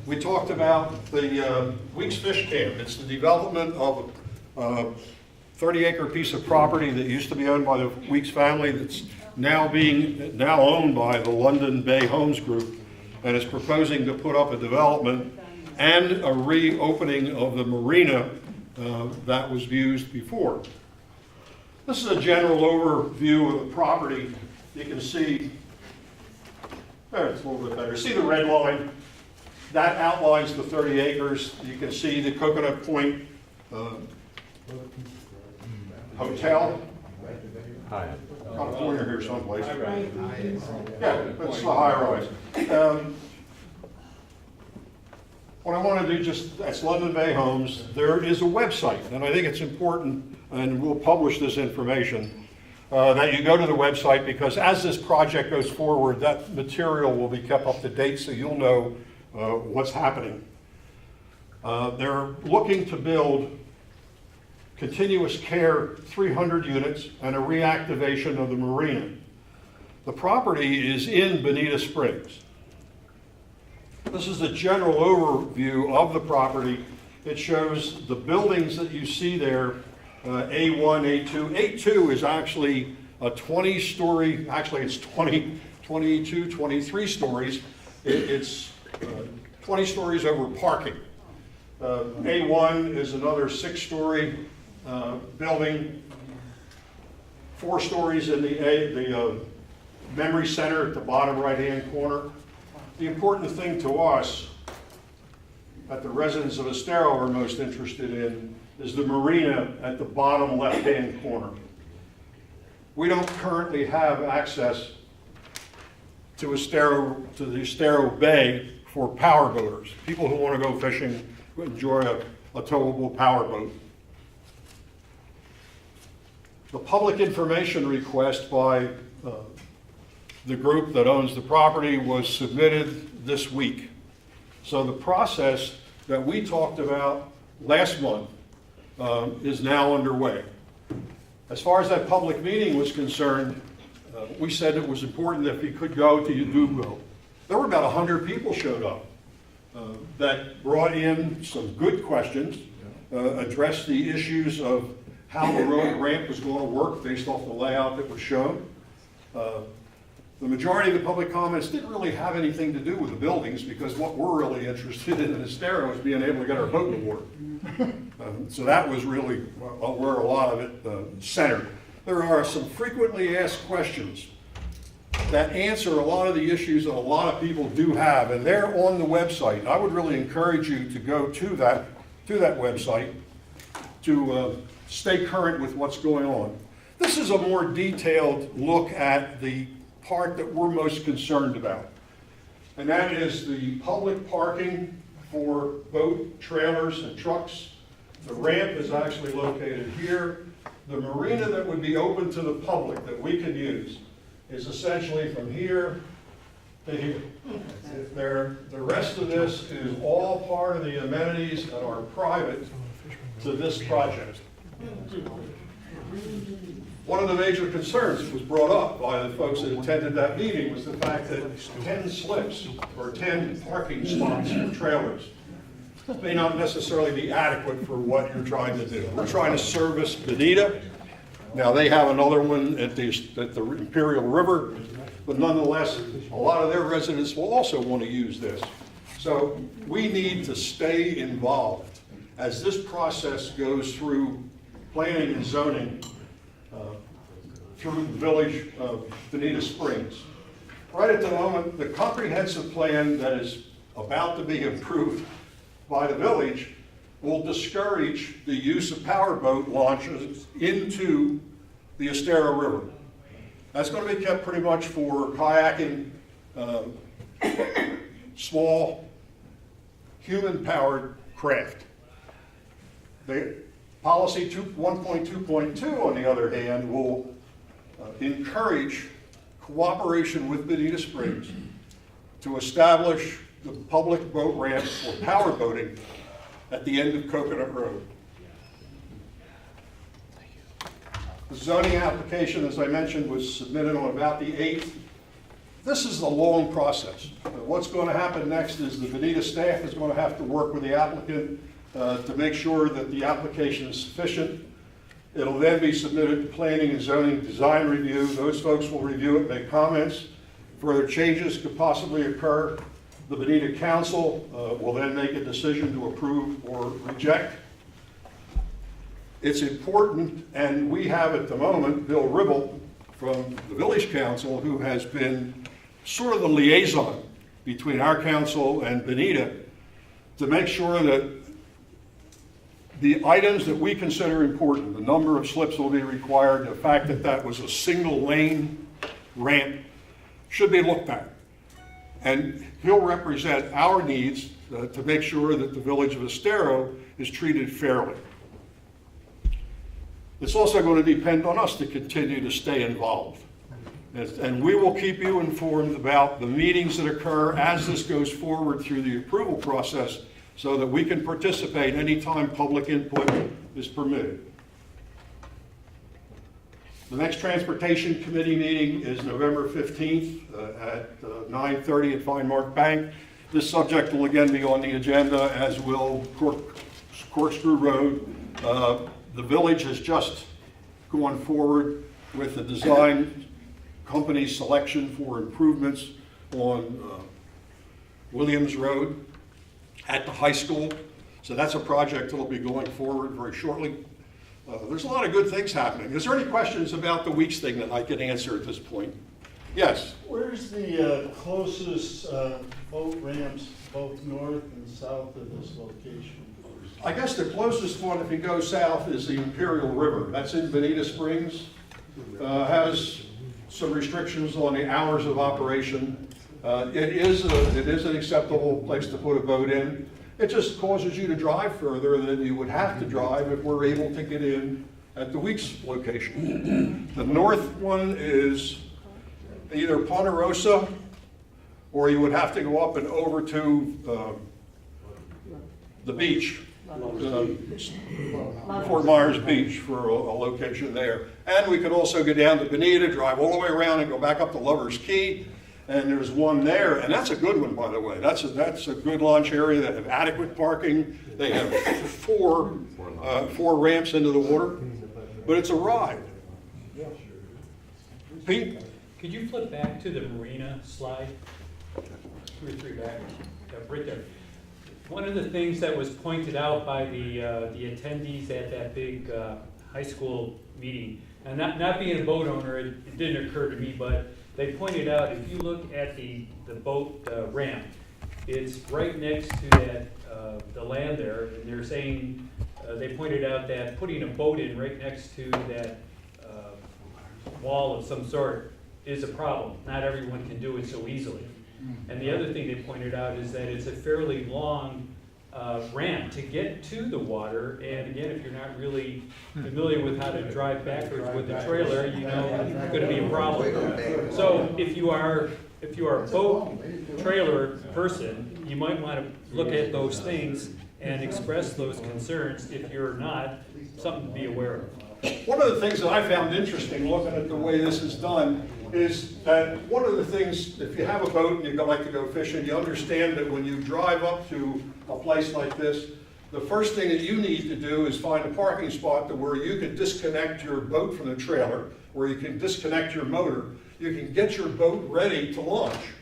we talked about the Weeks Fish Camp. It's the development of a 30-acre piece of property that used to be owned by the Weeks family that's now owned by the London Bay Homes Group, and is proposing to put up a development and a reopening of the marina that was used before. This is a general overview of the property. You can see, there, it's a little bit better. See the red line? That outlines the 30 acres. You can see the Coconut Point Hotel. Hi. Got a pointer here someplace. Yeah, that's the high rise. What I want to do, that's London Bay Homes. There is a website, and I think it's important, and we'll publish this information, that you go to the website, because as this project goes forward, that material will be kept up to date so you'll know what's happening. They're looking to build continuous care 300 units and a reactivation of the marina. The property is in Bonita Springs. This is a general overview of the property. It shows the buildings that you see there, A1, A2. A2 is actually a 20-story, actually it's 22, 23 stories. It's 20 stories over parking. A1 is another 6-story building, 4 stories in the memory center at the bottom right-hand corner. The important thing to us, that the residents of Estero are most interested in, is the marina at the bottom left-hand corner. We don't currently have access to the Estero Bay for power boaters. People who want to go fishing enjoy a towable power boat. The public information request by the group that owns the property was submitted this week. So the process that we talked about last month is now underway. As far as that public meeting was concerned, we said it was important that if you could go, to you do go. There were about 100 people showed up that brought in some good questions, addressed the issues of how the road ramp was going to work based off the layout that was shown. The majority of the public comments didn't really have anything to do with the buildings, because what we're really interested in Estero is being able to get our boat in the water. So that was really where a lot of it centered. There are some frequently asked questions that answer a lot of the issues that a lot of people do have, and they're on the website. I would really encourage you to go to that website to stay current with what's going on. This is a more detailed look at the part that we're most concerned about, and that is the public parking for boat, trailers, and trucks. The ramp is actually located here. The marina that would be open to the public that we can use is essentially from here to here. The rest of this is all part of the amenities that are private to this project. One of the major concerns that was brought up by the folks that attended that meeting was the fact that 10 slips or 10 parking spots for trailers may not necessarily be adequate for what you're trying to do. We're trying to service Bonita. Now, they have another one at the Imperial River, but nonetheless, a lot of their residents will also want to use this. So we need to stay involved as this process goes through planning and zoning through the village of Bonita Springs. right at the moment, the comprehensive plan that is about to be approved by the village will discourage the use of powerboat launches into the Estero River. That's going to be kept pretty much for kayaking, small human-powered craft. The policy 1.2.2, on the other hand, will encourage cooperation with Bonita Springs to establish the public boat ramp for power boating at the end of Coconut Road. The zoning application, as I mentioned, was submitted on about the 8th. This is a long process. What's going to happen next is the Bonita staff is going to have to work with the applicant to make sure that the application is sufficient. It'll then be submitted to planning and zoning design review. Those folks will review it, make comments. Further changes could possibly occur. The Bonita Council will then make a decision to approve or reject. It's important, and we have at the moment Bill Ribble from the Village Council, who has been sort of the liaison between our council and Bonita to make sure that the items that we consider important, the number of slips will be required, the fact that that was a single lane ramp, should be looked at. And he'll represent our needs to make sure that the Village of Estero is treated fairly. It's also going to depend on us to continue to stay involved. And we will keep you informed about the meetings that occur as this goes forward through the approval process so that we can participate anytime public input is permitted. The next Transportation Committee meeting is November 15th at 9:30 at Fine Mark Bank. This subject will again be on the agenda, as will Corkscrew Road. The village has just gone forward with the design company selection for improvements on Williams Road at the high school. So that's a project that will be going forward very shortly. There's a lot of good things happening. Is there any questions about the Weeks thing that I can answer at this point? Yes? Where's the closest boat ramps, both north and south of this location? I guess the closest one, if you go south, is the Imperial River. That's in Bonita Springs. Has some restrictions on the hours of operation. It is an acceptable place to put a boat in. It just causes you to drive further than you would have to drive if we're able to get in at the Weeks location. The north one is either Ponderosa, or you would have to go up and over to the beach. Fort Myers Beach for a location there. And we could also go down to Bonita, drive all the way around and go back up to Lover's Key. And there's one there, and that's a good one, by the way. That's a good launch area that have adequate parking. They have four ramps into the water, but it's a ride. Pete? Could you flip back to the marina slide? 2 or 3 back, right there. One of the things that was pointed out by the attendees at that big high school meeting, and not being a boat owner, it didn't occur to me, but they pointed out if you look at the boat ramp, it's right next to that the land there, and they're saying they pointed out that putting a boat in right next to that wall of some sort is a problem. Not everyone can do it so easily. And the other thing they pointed out is that it's a fairly long ramp to get to the water, and again, if you're not really familiar with how to drive backwards with the trailer, you know it's going to be a problem. So if you are a boat trailer person, you might want to look at those things and express those concerns. If you're not, something to be aware of. One of the things that I found interesting looking at the way this is done is that one of the things, if you have a boat and you like to go fishing, you understand that when you drive up to a place like this, the first thing that you need to do is find a parking spot to where you can disconnect your boat from the trailer, where you can disconnect your motor. You can get your boat ready to launch.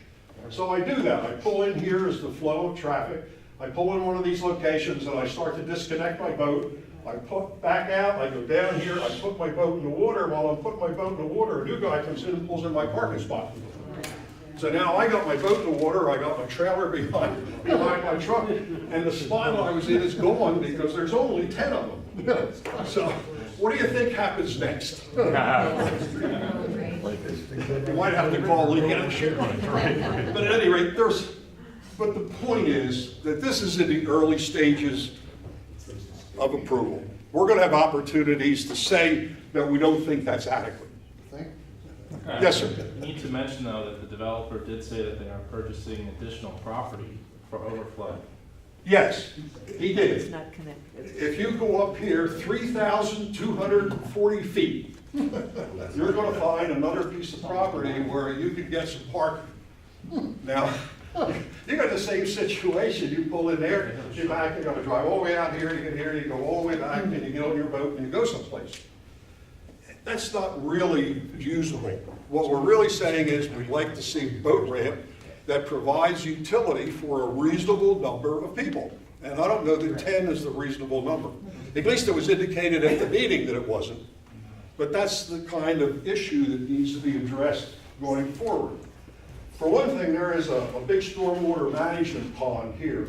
So I do that. I pull in here as the flow of traffic. I pull in one of these locations and I start to disconnect my boat. I put back out, I go down here, I put my boat in the water. While I'm putting my boat in the water, a new guy comes in and pulls in my parking spot. So now I got my boat in the water, I got my trailer behind my truck, and the spot I was in is gone because there's only 10 of them. So what do you think happens next? You might have to call leadership. But at any rate, but the point is that this is in the early stages of approval. We're going to have opportunities to say that we don't think that's adequate. Yes, sir. I need to mention, though, that the developer did say that they are purchasing additional property for overflow. Yes, he did. It's not connected. If you go up here 3,240 feet, you're going to find another piece of property where you could get some parking. Now, you got the same situation. You pull in there, you're back, you're going to drive all the way out here, you get here, you go all the way back, and you get on your boat and you go someplace. That's not really usable. What we're really saying is we'd like to see a boat ramp that provides utility for a reasonable number of people. And I don't know that 10 is the reasonable number. At least it was indicated at the meeting that it wasn't. But that's the kind of issue that needs to be addressed going forward. For one thing, there is a big stormwater management pond here.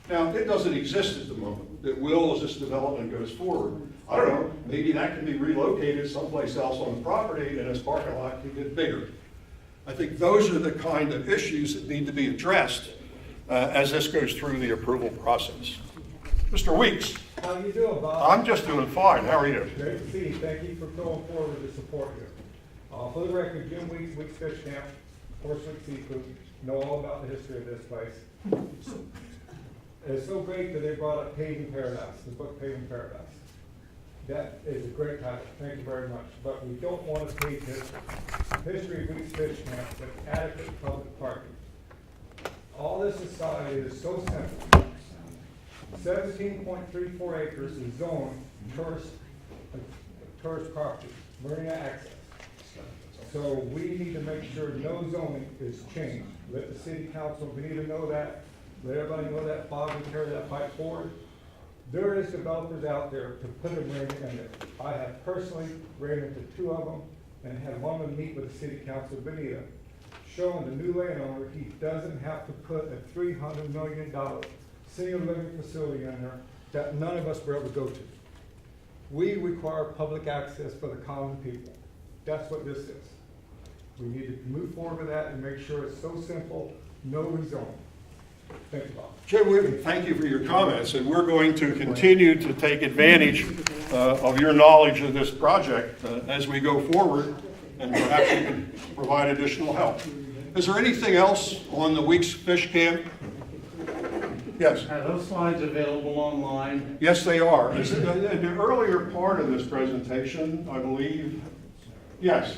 Now, it doesn't exist at the moment. It will as this development goes forward. I don't know, maybe that can be relocated someplace else on the property and this parking lot can get bigger. I think those are the kind of issues that need to be addressed as this goes through the approval process. Mr. Weeks. How you doing, Bob? I'm just doing fine. How are you? Great to see you. Thank you for going forward with the support here. For the record, Jim Weeks, Weeks Fish Camp, Horsewood Seafood, know all about the history of this place. It's so great that they brought up Paving Paradise, the book Paving Paradise. That is a great title. Thank you very much. But we don't want to page history of Weeks Fish Camp with adequate public parking. All this aside is so simple. 17.34 acres is zoned tourist property, marina access. So we need to make sure no zoning is changed. Let the city council, we need to know that. Let everybody know that, Bob, we carry that fight forward. There is developers out there to put a marina in there. I have personally ran into 2 of them and had one of them meet with the city council, Benita, showing the new landowner he doesn't have to put a $300 million single living facility in there that none of us were able to go to. We require public access for the common people. That's what this is. We need to move forward with that and make sure it's so simple, no rezoning. Thank you, Bob. Jim, thank you for your comments, and we're going to continue to take advantage of your knowledge of this project as we go forward, and perhaps you can provide additional help. Is there anything else on the Weeks Fish Camp? Yes. Are those slides available online? Yes, they are. In the earlier part of this presentation, I believe, yes,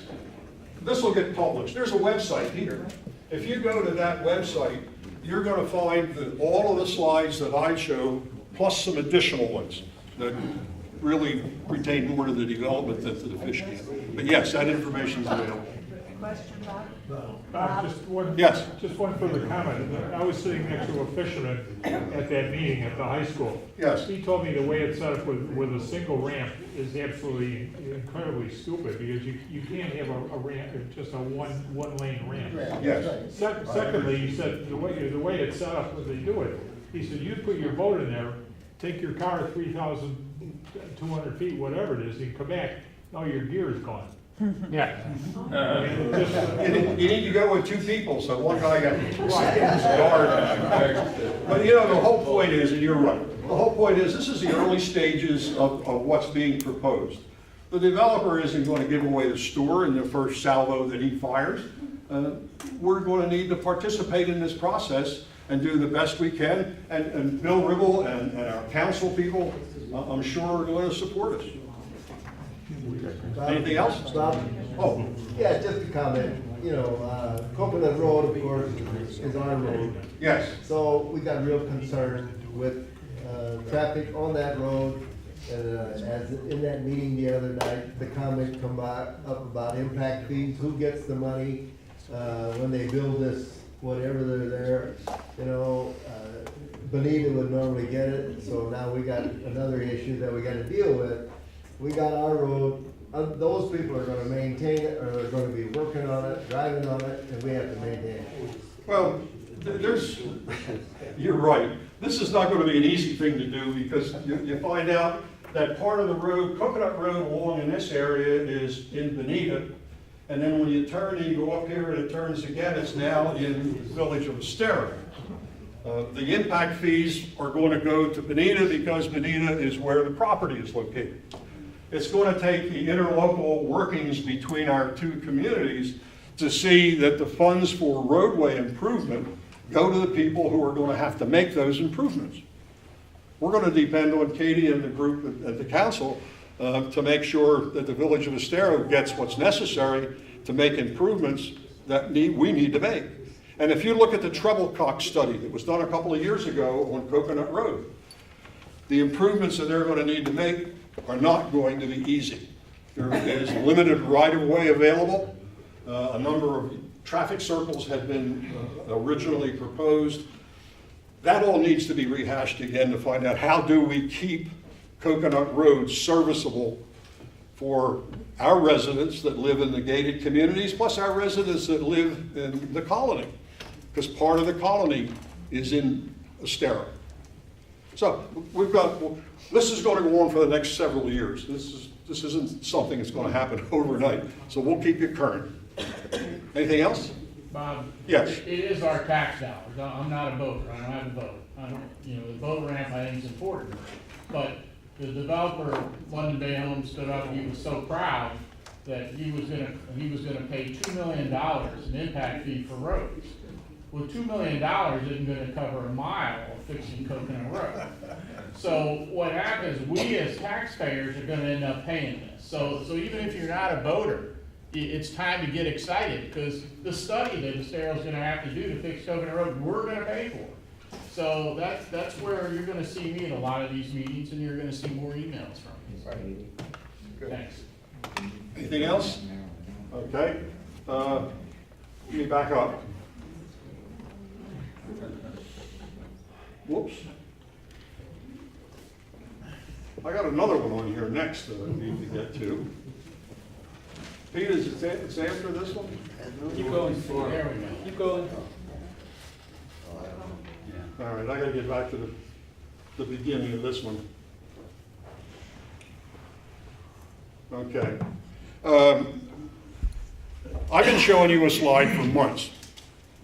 this will get published. There's a website here. If you go to that website, you're going to find that all of the slides that I show, plus some additional ones that really pertain more to the development than to the fish camp. But yes, that information is available. Question, Bob? Just one further comment. I was sitting next to a fisherman at that meeting at the high school. Yes. He told me the way it's set up with a single ramp is absolutely incredibly stupid because you can't have a ramp, just a one lane ramp. Yes. Secondly, he said the way it's set up, when they do it, he said you put your boat in there, take your car 3,200 feet, whatever it is, and come back, now your gear is gone. Yeah. You need to go with 2 people, so one guy got guard. But you know, the whole point is, and you're right, the whole point is this is the early stages of what's being proposed. The developer isn't going to give away the store in the first salvo that he fires. We're going to need to participate in this process and do the best we can. And Bill Ribble and our council people, I'm sure, are going to support us. Anything else? Bob? Oh. Yeah, just a comment. You know, Coconut Road, of course, is our road. Yes. So we got real concerned with traffic on that road. And as in that meeting the other night, the comment come up about impact fees, who gets the money when they build this, whatever they're there. You know, Bonita would normally get it, so now we got another issue that we got to deal with. We got our road those people are gonna maintain it, or they're gonna be working on it, driving on it, and we have to maintain it. Well, you're right. This is not gonna be an easy thing to do, because you find out that part of the road, Coconut Road along in this area is in Bonita, and then when you turn and you go up here and it turns again, it's now in the Village of Estero. The impact fees are going to go to Bonita because Bonita is where the property is located. It's going to take the interlocal workings between our two communities to see that the funds for roadway improvement go to the people who are going to have to make those improvements. We're going to depend on Katie and the group at the council to make sure that the Village of Estero gets what's necessary to make improvements that we need to make. And if you look at the treble cock study that was done a couple of years ago on Coconut Road, the improvements that they're going to need to make are not going to be easy. There is limited right-of-way available. A number of traffic circles had been originally proposed. That all needs to be rehashed again to find out how do we keep Coconut Road serviceable for our residents that live in the gated communities, plus our residents that live in the colony, because part of the colony is in Estero. So this is going to go on for the next several years. This isn't something that's going to happen overnight, so we'll keep you current. Anything else? Bob? Yes. It is our tax dollars. I'm not a boater. I don't have a boat. The boat ramp I think is important. But the developer, London Bay Homes, stood up and he was so proud that he was gonna pay $2 million in impact fee for roads. Well, $2 million isn't gonna cover a mile of fixing Coconut Road. So what happens, we as taxpayers are gonna end up paying this. So even if you're not a boater, it's time to get excited, because the study that Estero's gonna have to do to fix Coconut Road, we're gonna pay for it. So that's where you're gonna see me at a lot of these meetings, and you're gonna see more emails from me. Thanks. Anything else? Okay. Let me back up. Whoops. I got another one on here next that I need to get to. Pete, is it after this one? Keep going. There we go. Keep going. All right, I gotta get back to the beginning of this one. Okay. I've been showing you a slide for months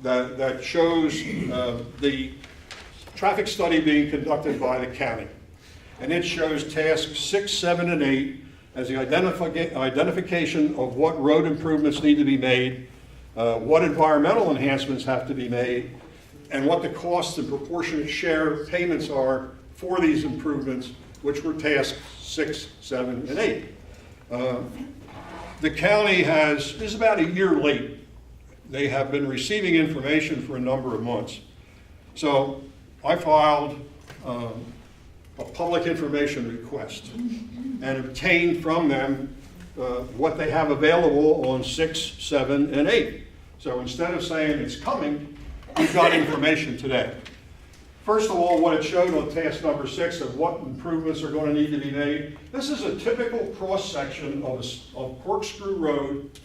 that shows the traffic study being conducted by the county. And it shows tasks 6, 7, and 8 as the identification of what road improvements need to be made, what environmental enhancements have to be made, and what the costs and proportionate share payments are for these improvements, which were tasks 6, 7, and 8. The county is about a year late. They have been receiving information for a number of months. So I filed a public information request and obtained from them what they have available on 6, 7, and 8. So instead of saying it's coming, we've got information today. First of all, what it showed on task number 6 of what improvements are going to need to be made. This is a typical cross-section of Corkscrew Road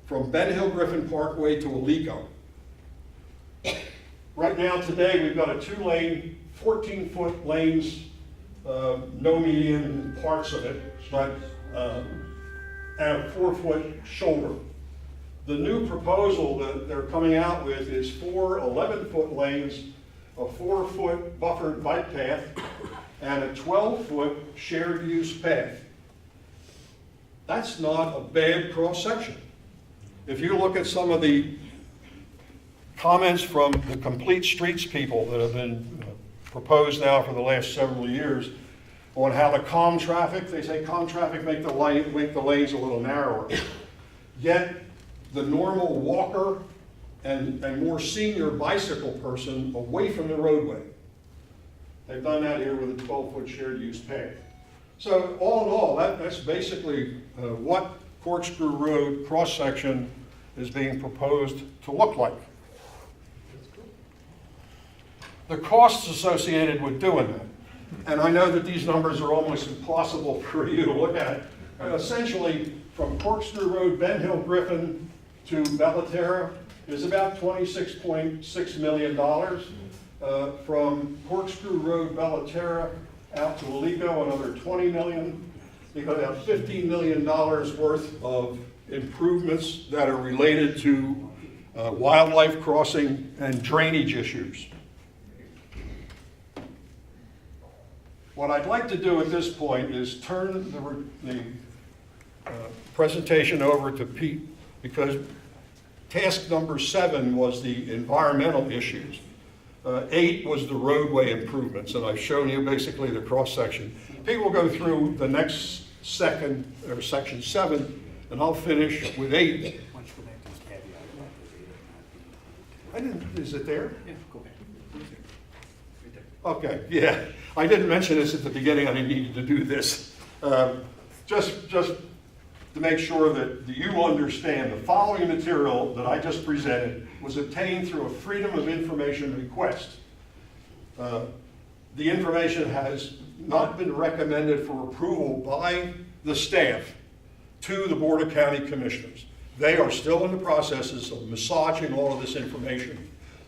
from Ben Hill Griffin Parkway to Alico. Right now, today, we've got a 2-lane, 14-foot lanes, no median parts of it, but and a 4-foot shoulder. The new proposal that they're coming out with is 4 11-foot lanes, a 4-foot buffered bike path, and a 12-foot shared use path. That's not a bad cross-section. If you look at some of the comments from the Complete Streets people that have been proposed now for the last several years on how to calm traffic, they say calm traffic, make the lanes a little narrower. Yet the normal walker and more senior bicycle person away from the roadway. They've done that here with a 12-foot shared use path. So all in all, that's basically what Corkscrew Road cross-section is being proposed to look like. The costs associated with doing that, and I know that these numbers are almost impossible for you to look at essentially from Corkscrew Road, Ben Hill, Griffin to Bellaterra is about $26.6 million. From Corkscrew Road, Bellaterra out to Alico, another $20 million. You've got about $15 million worth of improvements that are related to wildlife crossing and drainage issues. What I'd like to do at this point is turn the presentation over to Pete, because task number 7 was the environmental issues. 8 was the roadway improvements, and I've shown you basically the cross-section. Pete will go through the next section 7, and I'll finish with 8. Is it there? Yeah, go back. Okay, yeah. I didn't mention this at the beginning, I needed to do this. Just to make sure that you understand, the following material that I just presented was obtained through a Freedom of Information request. The information has not been recommended for approval by the staff to the Board of County Commissioners. They are still in the processes of massaging all of this information.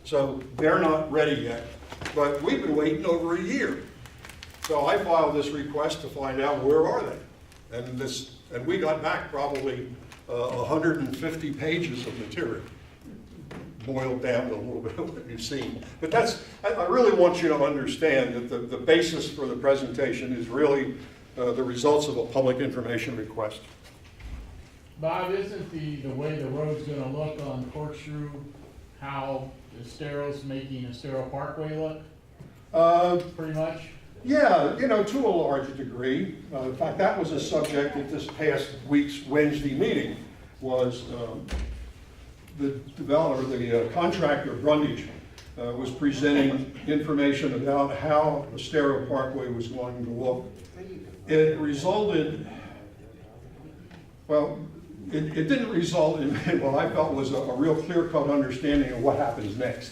So they're not ready yet, but we've been waiting over a year. So I filed this request to find out where are they. And we got back probably 150 pages of material, boiled down to a little bit of what you've seen. But I really want you to understand that the basis for the presentation is really the results of a public information request. Bob, isn't the way the road's gonna look on Corkscrew how Estero's making Estero Parkway look? Pretty much? Yeah, to a large degree. In fact, that was a subject at this past week's Wednesday meeting, was the developer, the contractor, Brundage, was presenting information about how Estero Parkway was going to look. It resulted, well, it didn't result in what I felt was a real clear-cut understanding of what happens next.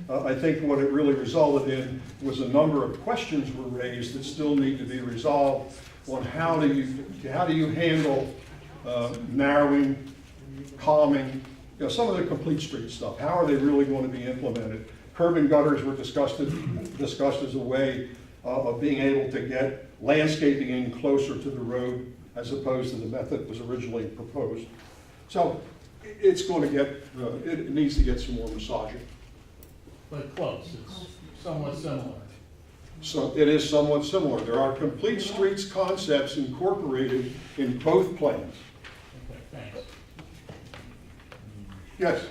I think what it really resulted in was a number of questions were raised that still need to be resolved on how do you handle narrowing, calming, some of the complete street stuff. How are they really going to be implemented? Curb and gutters were discussed as a way of being able to get landscaping in closer to the road as opposed to the method that was originally proposed. So it's going to get, it needs to get some more massaging. But close, it's somewhat similar. So it is somewhat similar. There are complete streets concepts incorporated in both plans. Okay, thanks. Yes?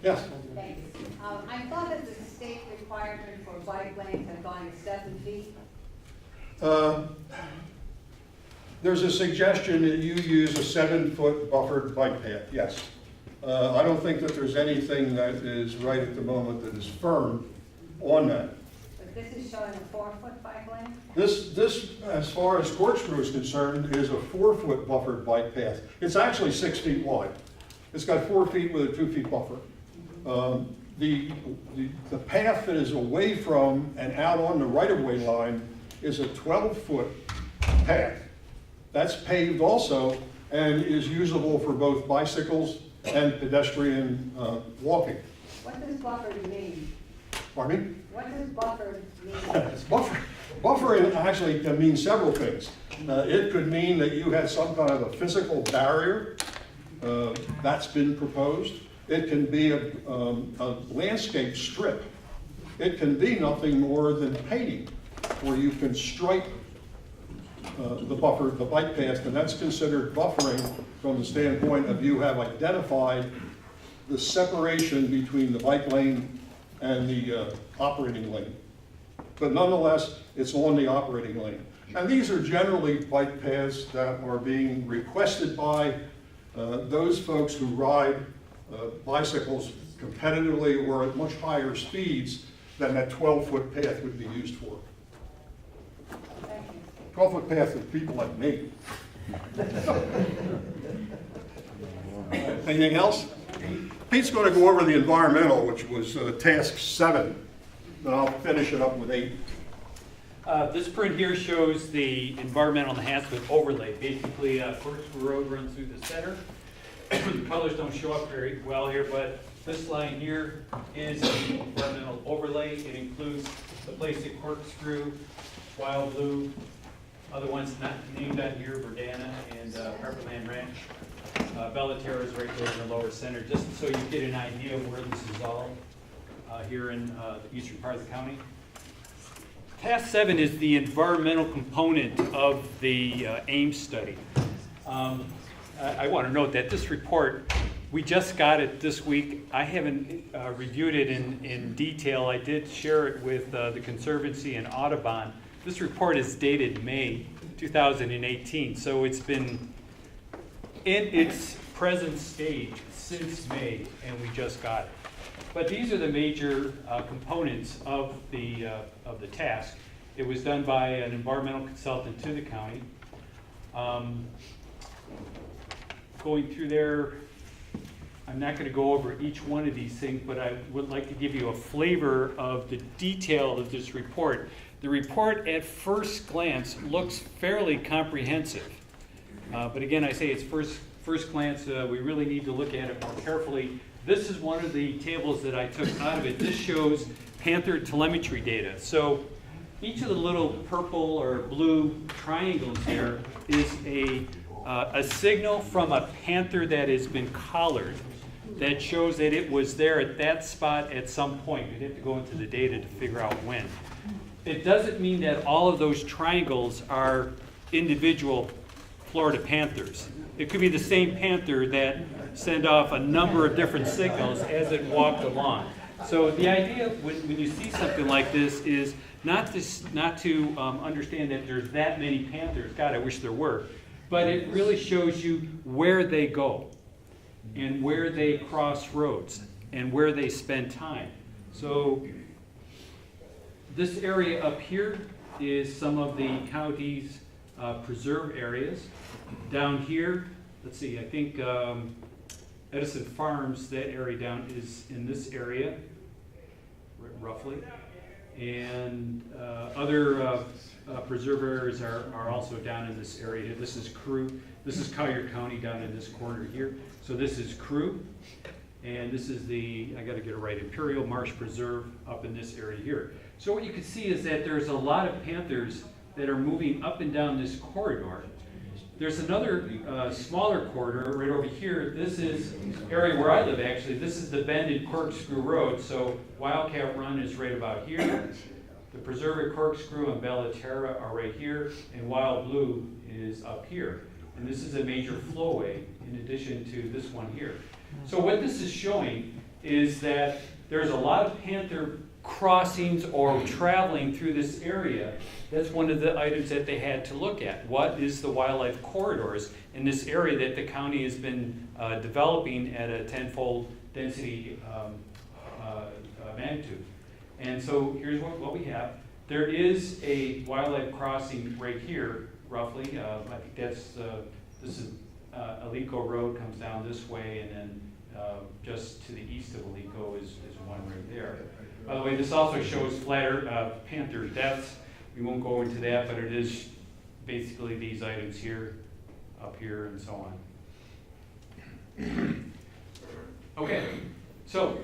Yes? Thanks. I thought that the state requirement for bike lanes had gone to 7 feet. There's a suggestion that you use a 7-foot buffered bike path, yes. I don't think that there's anything that is right at the moment that is firm on that. But this is showing a 4-foot bike lane? This, as far as Corkscrew is concerned, is a 4-foot buffered bike path. It's actually 6 feet wide. It's got 4 feet with a 2 feet buffer. The path that is away from and out on the right-of-way line is a 12-foot path. That's paved also and is usable for both bicycles and pedestrian walking. What does buffered mean? Pardon me? What does buffered mean? Buffering actually can mean several things. It could mean that you had some kind of a physical barrier that's been proposed. It can be a landscape strip. It can be nothing more than painting, where you can stripe the bike path, and that's considered buffering from the standpoint of you have identified the separation between the bike lane and the operating lane. But nonetheless, it's on the operating lane. And these are generally bike paths that are being requested by those folks who ride bicycles competitively or at much higher speeds than that 12-foot path would be used for. 12-foot path is people like me. Anything else? Pete's going to go over the environmental, which was task 7. Then I'll finish it up with 8. This print here shows the environmental enhancement overlay. Basically, Corkscrew Road runs through the center. The colors don't show up very well here, but this line here is the environmental overlay. It includes the place at Corkscrew, Wild Blue, other ones not named on here, Verdana and Pepperland Ranch. Bellaterra is right there in the lower center, just so you get an idea of where this is all here in the eastern part of the county. Task 7 is the environmental component of the AIM study. I want to note that this report, we just got it this week. I haven't reviewed it in detail. I did share it with the Conservancy and Audubon. This report is dated May 2018, so it's been in its present stage since May, and we just got it. But these are the major components of the task. It was done by an environmental consultant to the county. Going through there, I'm not going to go over each one of these things, but I would like to give you a flavor of the detail of this report. The report at first glance looks fairly comprehensive. But again, I say it's first glance, we really need to look at it more carefully. This is one of the tables that I took out of it. This shows panther telemetry data. So each of the little purple or blue triangles there is a signal from a panther that has been collared that shows that it was there at that spot at some point. You'd have to go into the data to figure out when. It doesn't mean that all of those triangles are individual Florida panthers. It could be the same panther that sent off a number of different signals as it walked along. So the idea when you see something like this is not to understand that there's that many panthers. God, I wish there were. But it really shows you where they go and where they cross roads and where they spend time. So this area up here is some of the county's preserve areas. Down here, let's see, I think Edison Farms, that area down is in this area, roughly. And other preserve areas are also down in this area. This is Crew. This is Collier County down in this corner here. So this is Crew. And this is the, I got to get it right, Imperial Marsh Preserve up in this area here. So what you can see is that there's a lot of panthers that are moving up and down this corridor. There's another smaller corridor right over here. This is area where I live, actually. This is the bend in Corkscrew Road. So Wildcat Run is right about here. The Preserve at Corkscrew and Bellaterra are right here. And Wild Blue is up here. And this is a major flowway in addition to this one here. So what this is showing is that there's a lot of panther crossings or traveling through this area. That's one of the items that they had to look at. What is the wildlife corridors in this area that the county has been developing at a tenfold density magnitude? And so here's what we have. There is a wildlife crossing right here, roughly. I think that's, this is Alico Road comes down this way, and then just to the east of Alico is one right there. By the way, this also shows panther deaths. We won't go into that, but it is basically these items here, up here, and so on. Okay, so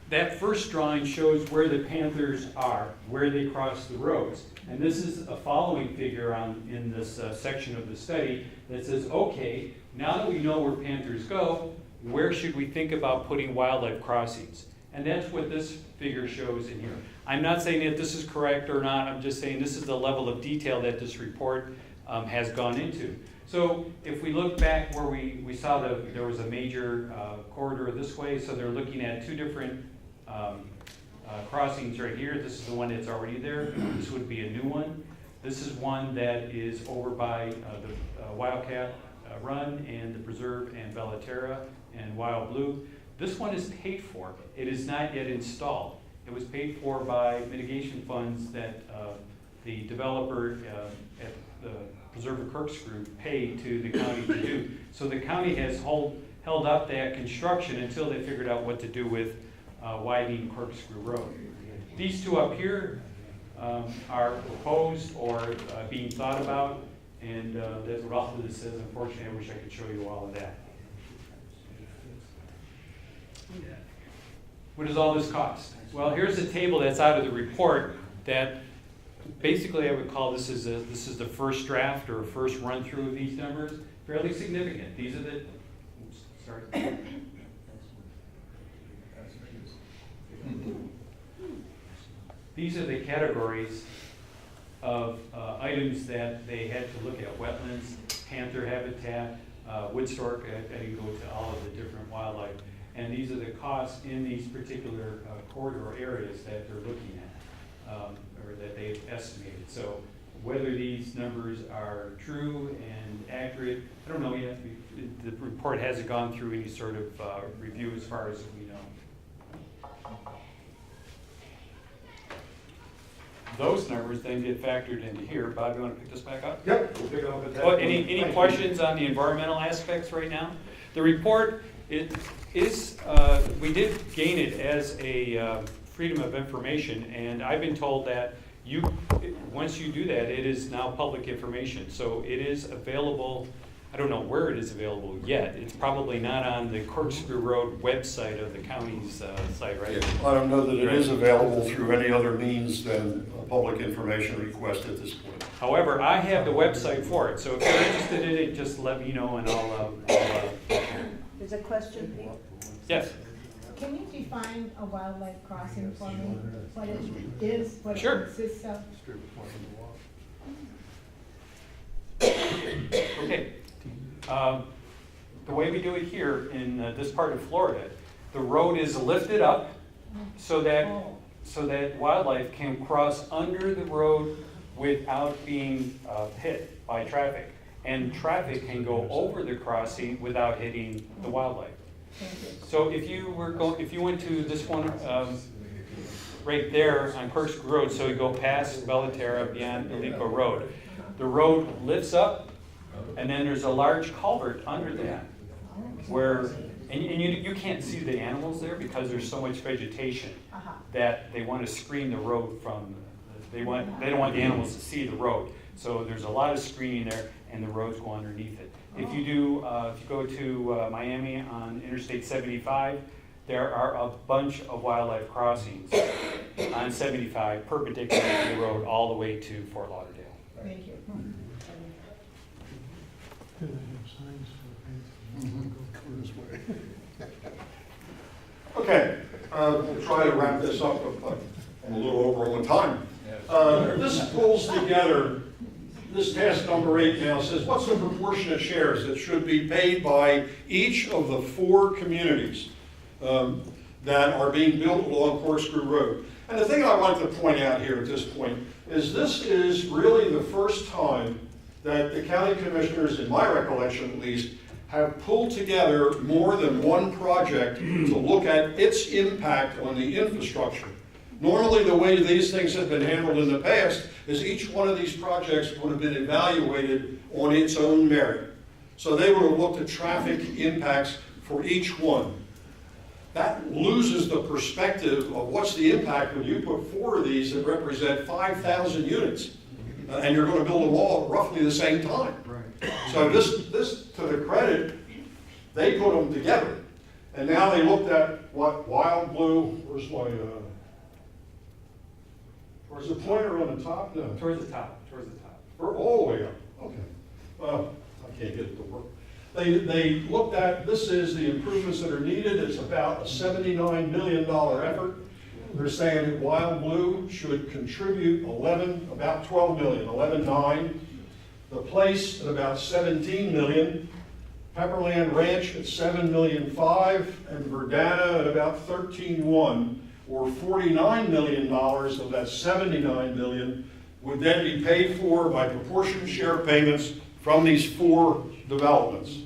that first drawing shows where the panthers are, where they cross the roads. And this is a following figure in this section of the study that says, okay, now that we know where panthers go, where should we think about putting wildlife crossings? And that's what this figure shows in here. I'm not saying that this is correct or not. I'm just saying this is the level of detail that this report has gone into. So if we look back where we saw there was a major corridor this way, so they're looking at two different crossings right here. This is the one that's already there. This would be a new one. This is one that is over by the Wildcat Run and the Preserve and Bellaterra and Wild Blue. This one is paid for. It is not yet installed. It was paid for by mitigation funds that the developer at the Preserve of Corkscrew paid to the county to do. So the county has held up that construction until they figured out what to do with widening Corkscrew Road. These two up here, are proposed or being thought about, and that's what all of this is. Unfortunately, I wish I could show you all of that. What does all this cost? Well, here's a table that's out of the report that basically I would call this is the first draft or first run through of these numbers. Fairly significant. These are the, oops, sorry. These are the categories of items that they had to look at: wetlands, panther habitat, wood stork. I can go to all of the different wildlife. And these are the costs in these particular corridor areas that they're looking at, or that they've estimated. So whether these numbers are true and accurate, I don't know yet. The report hasn't gone through any sort of review as far as we know. Those numbers then get factored into here. Bob, you want to pick this back up? Yep. We'll pick it up at that point. Any questions on the environmental aspects right now? The report, it is, we did gain it as a freedom of information, and I've been told that once you do that, it is now public information. So it is available. I don't know where it is available yet. It's probably not on the Corkscrew Road website of the county's site, right? I don't know that it is available through any other means than a public information request at this point. However, I have the website for it, so if you're interested in it, just let me know and I'll There's a question, Pete. yes. Can you define a wildlife crossing for me? What it is, what it Sure. consists of? Okay. The way we do it here in this part of Florida, the road is lifted up so that wildlife can cross under the road without being hit by traffic, and traffic can go over the crossing without hitting the wildlife. So if you went to this one right there on Corkscrew Road, so you go past Bellaterra beyond Alico Road, the road lifts up, and then there's a large culvert under that, where and you can't see the animals there because there's so much vegetation that they want to screen the road from. They don't want the animals to see the road, so there's a lot of screening there, and the roads go underneath it. If you go to Miami on Interstate 75, there are a bunch of wildlife crossings on 75 perpendicular to the road all the way to Fort Lauderdale. Thank you. Okay, we'll try to wrap this up. I'm a little over on time. This pulls together, this task number 8 now says, what's the proportionate shares that should be paid by each of the 4 communities that are being built along Corkscrew Road? And the thing I'd like to point out here at this point is this is really the first time that the county commissioners, in my recollection at least, have pulled together more than one project to look at its impact on the infrastructure. Normally, the way these things have been handled in the past is each one of these projects would have been evaluated on its own merit. So they would have looked at traffic impacts for each one. That loses the perspective of what's the impact when you put 4 of these that represent 5,000 units, and you're going to build them all at roughly the same time. Right. So this, to the credit, they put them together. And now they looked at what Wild Blue, where's my, where's the pointer on the top? No. Towards the top, towards the top. We're all the way up, okay. I can't get it to work. They looked at, this is the improvements that are needed. It's about a $79 million effort. They're saying that Wild Blue should contribute about 12 million, 11.9. The Place at about 17 million. Pepperland Ranch at 7.5 million, and Verdana at about 13.1, or $49 million of that 79 million would then be paid for by proportionate share payments from these 4 developments.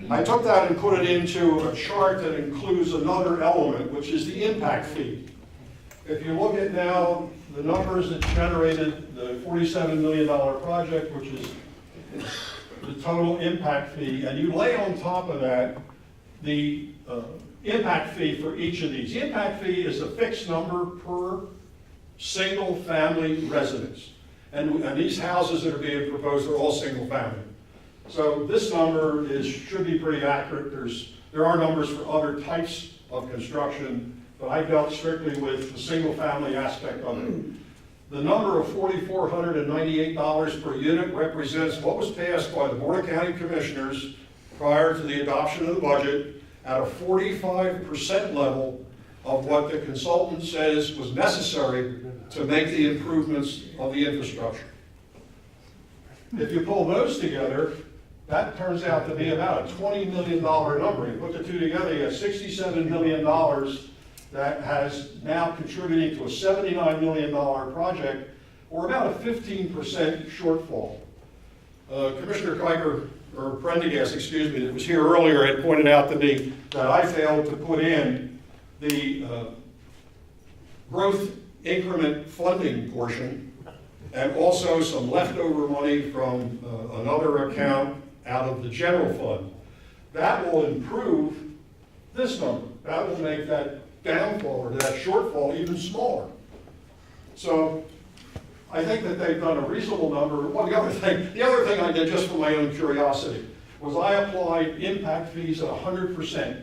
I took that and put it into a chart that includes another element, which is the impact fee. If you look at now the numbers that generated the $47 million project, which is the total impact fee, and you lay on top of that the impact fee for each of these. The impact fee is a fixed number per single-family residents. And these houses that are being proposed are all single-family. So this number should be pretty accurate. There are numbers for other types of construction, but I dealt strictly with the single-family aspect of it. The number of $4,498 per unit represents what was passed by the Board of County Commissioners prior to the adoption of the budget at a 45% level of what the consultant says was necessary to make the improvements of the infrastructure. If you pull those together, that turns out to be about a $20 million number. You put the two together, you have $67 million that has now contributing to a $79 million project, or about a 15% shortfall. Commissioner Kiker, or Prendergast, excuse me, that was here earlier, had pointed out to me that I failed to put in the growth increment funding portion, and also some leftover money from another account out of the general fund. That will improve this number. That will make that downfall or that shortfall even smaller. So I think that they've done a reasonable number. Well, the other thing I did just for my own curiosity was I applied impact fees at 100%.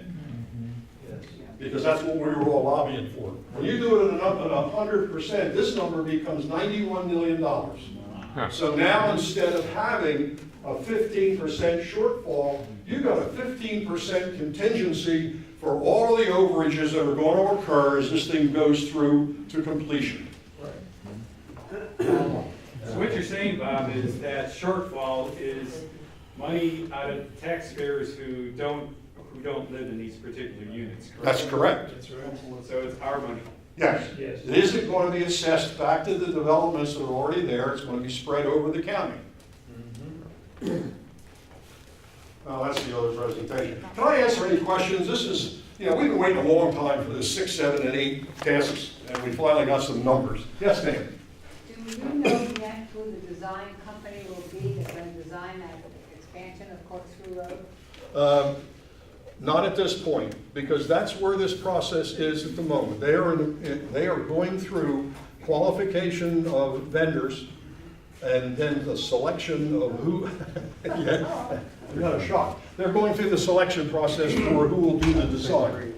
Because that's what we were all lobbying for. When you do it at 100%, this number becomes $91 million. So now instead of having a 15% shortfall, you've got a 15% contingency for all of the overages that are going to occur as this thing goes through to completion. So what you're saying, Bob, is that shortfall is money out of taxpayers who don't live in these particular units, correct? That's correct. That's right. So it's our money. Yes. Yes. It isn't going to be assessed back to the developments that are already there. It's going to be spread over the county. Oh, that's the other presentation. Can I answer any questions? This is, we've been waiting a long time for this 6, 7, and 8 tasks, and we finally got some numbers. Yes, ma'am. Do you know yet who the design company will be that's going to design that expansion of Corkscrew Road? Not at this point, because that's where this process is at the moment. They are going through qualification of vendors, and then the selection of who. Yeah, I got a shock. They're going through the selection process for who will do the design.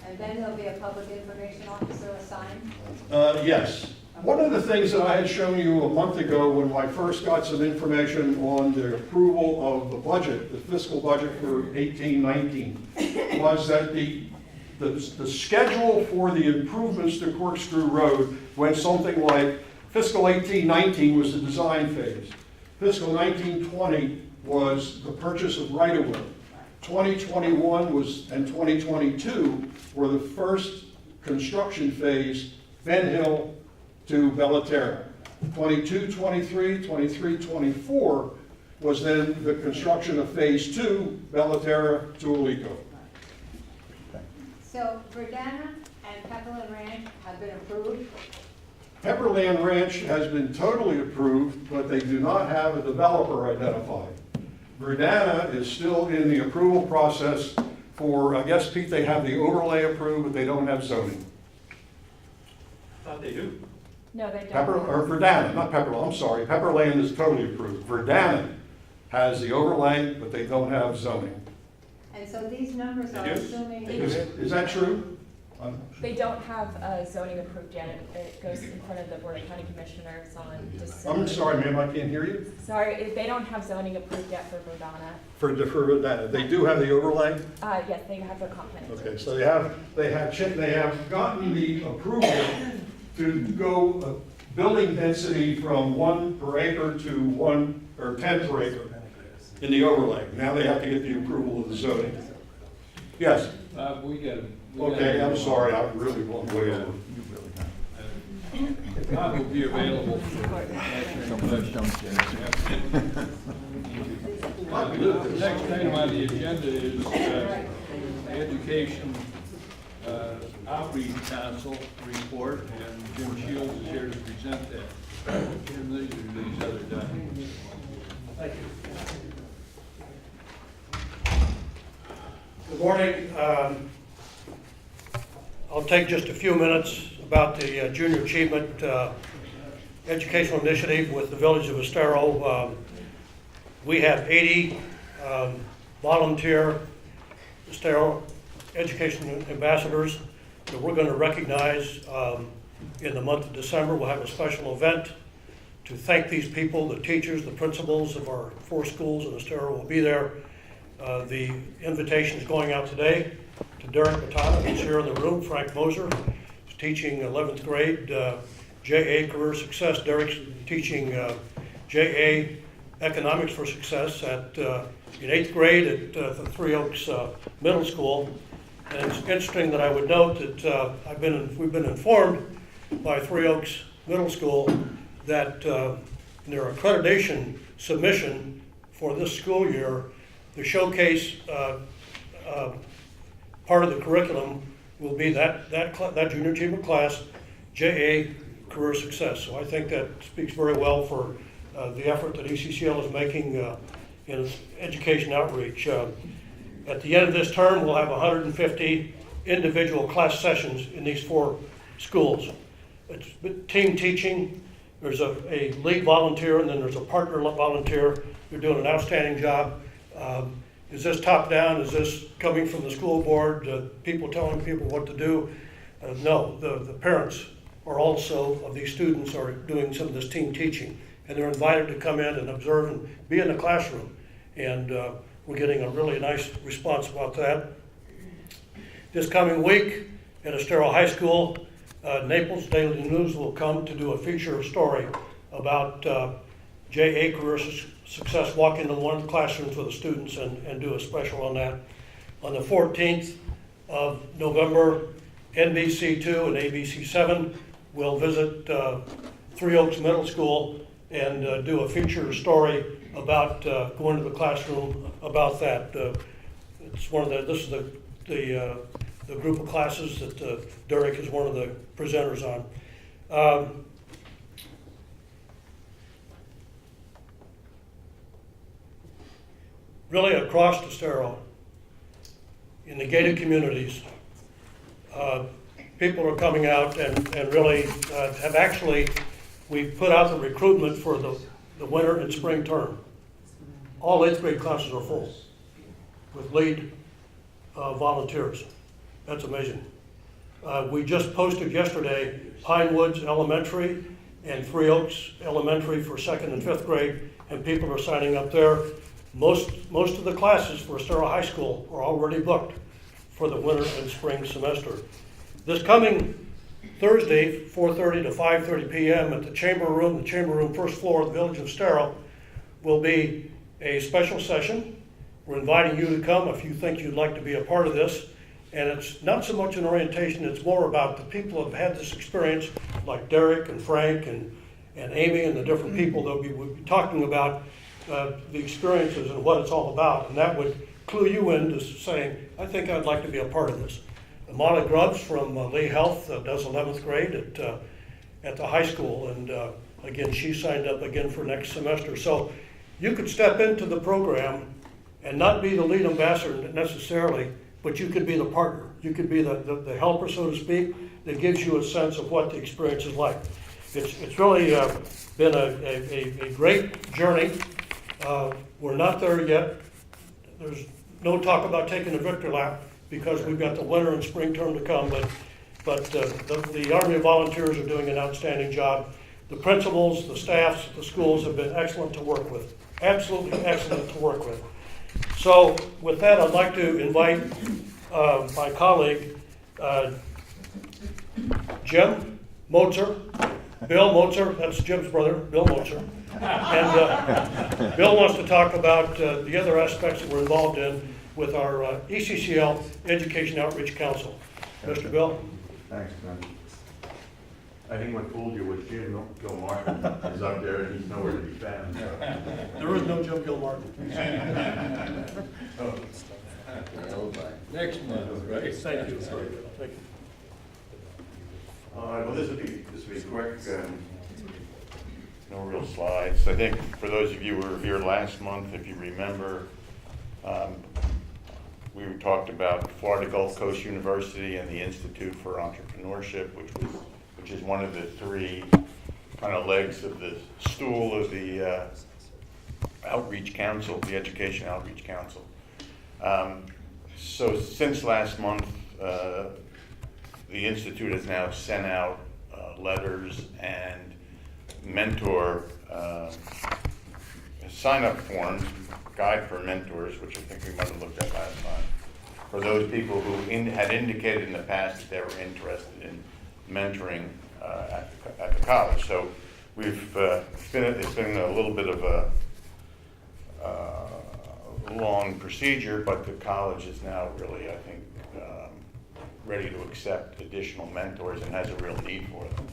And then there'll be a public information officer assigned? Yes. One of the things that I had shown you a month ago when I first got some information on the approval of the budget, the fiscal budget for 18-19, was that the schedule for the improvements to Corkscrew Road went something like fiscal 18-19 was the design phase. Fiscal 19-20 was the purchase of right-of-way. 2021 was, and 2022 were the first construction phase, Ben Hill to Bellaterra. 22, 23, 23, 24 was then the construction of phase 2, Bellaterra to Alico. So Verdana and Pepperland Ranch have been approved? Pepperland Ranch has been totally approved, but they do not have a developer identified. Verdana is still in the approval process for, I guess, Pete, they have the overlay approved, but they don't have zoning. I thought they do. No, they don't. Verdana, not Pepperland, I'm sorry. Pepperland is totally approved. Verdana has the overlay, but they don't have zoning. And so these numbers are assuming... Is that true? They don't have zoning approved yet. It goes in front of the Board of County Commissioners on December. I'm sorry, ma'am, I can't hear you. Sorry, they don't have zoning approved yet for Verdana. For Verdana, they do have the overlay? Yes, they have the comment. Okay, so they have gotten the approval to go building density from 1 per acre to 1 or 10 per acre in the overlay. Now they have to get the approval of the zoning. Yes? Okay, I'm sorry, I really won't way over. Bob will be available for answering questions. The next item on the agenda is education outreach council report, and Jim Shields is here to present that. Jim, these are these other documents. Thank you. Good morning. I'll take just a few minutes, about the Junior Achievement Educational Initiative with the Village of Estero. We have 80 volunteer Estero Education Ambassadors that we're going to recognize in the month of December. We'll have a special event to thank these people. The teachers, the principals of our 4 schools in Estero will be there. The invitation is going out today to Derek Matana, who's here in the room. Frank Moser is teaching 11th grade JA Career Success. Derek's teaching JA Economics for Success in 8th grade at the Three Oaks Middle School. And it's interesting that I would note that we've been informed by Three Oaks Middle School that their accreditation submission for this school year, the showcase part of the curriculum will be that junior achievement class, JA Career Success. So I think that speaks very well for the effort that ECCL is making in its education outreach. At the end of this term, we'll have 150 individual class sessions in these 4 schools. It's team teaching. There's a lead volunteer, and then there's a partner volunteer. They're doing an outstanding job. Is this top down? Is this coming from the school board? People telling people what to do? No, the parents are also of these students are doing some of this team teaching, and they're invited to come in and observe and be in the classroom. And we're getting a really nice response about that. This coming week at Estero High School, Naples Daily News will come to do a feature story about JA Career Success, walk into one of the classrooms with the students and do a special on that. On the 14th of November, NBC2 and ABC7 will visit Three Oaks Middle School and do a feature story about going to the classroom about that. This is the group of classes that Derek is one of the presenters on. Really across Estero, in the gated communities, people are coming out and really have actually, we've put out the recruitment for the winter and spring term. All 8th grade classes are full with lead volunteers. That's amazing. We just posted yesterday Pine Woods Elementary and Three Oaks Elementary for 2nd and 5th grade, and people are signing up there. Most of the classes for Estero High School are already booked for the winter and spring semester. This coming Thursday, 4:30 to 5:30 p.m. at the Chamber Room, first floor of the Village of Estero, will be a special session. We're inviting you to come if you think you'd like to be a part of this. And it's not so much an orientation, it's more about the people who have had this experience, like Derek and Frank and Amy and the different people that we'll be talking about the experiences and what it's all about. And that would clue you into saying, I think I'd like to be a part of this. Molly Grubbs from Lee Health does 11th grade at the high school. And again, she signed up again for next semester. So you could step into the program and not be the lead ambassador necessarily, but you could be the partner. You could be the helper, so to speak, that gives you a sense of what the experience is like. It's really been a great journey. We're not there yet. There's no talk about taking a victory lap because we've got the winter and spring term to come, but the Army of Volunteers are doing an outstanding job. The principals, the staffs, the schools have been excellent to work with, absolutely excellent to work with. So with that, I'd like to invite my colleague, Jim Mozer, Bill Mozer, that's Jim's brother, Bill Mozer. And Bill wants to talk about the other aspects that we're involved in with our ECCL Education Outreach Council. Mr. Bill? Thanks, Ben. I think what fooled you was Jim Gilmartin is up there and he's nowhere to be found. There is no Jim Gilmartin. Next month, right? Thank you. Thank you. All right, well, this will be quick. No real slides. I think for those of you who were here last month, if you remember, we talked about Florida Gulf Coast University and the Institute for Entrepreneurship, which was which is one of the three kind of legs of the stool of the outreach council, the Education Outreach Council. So since last month, the Institute has now sent out letters and mentor sign-up forms, guide for mentors, which I think we might have looked at last time, for those people who had indicated in the past that they were interested in mentoring at the college. So we've it's been a little bit of a long procedure, but the college is now really, I think, ready to accept additional mentors and has a real need for them.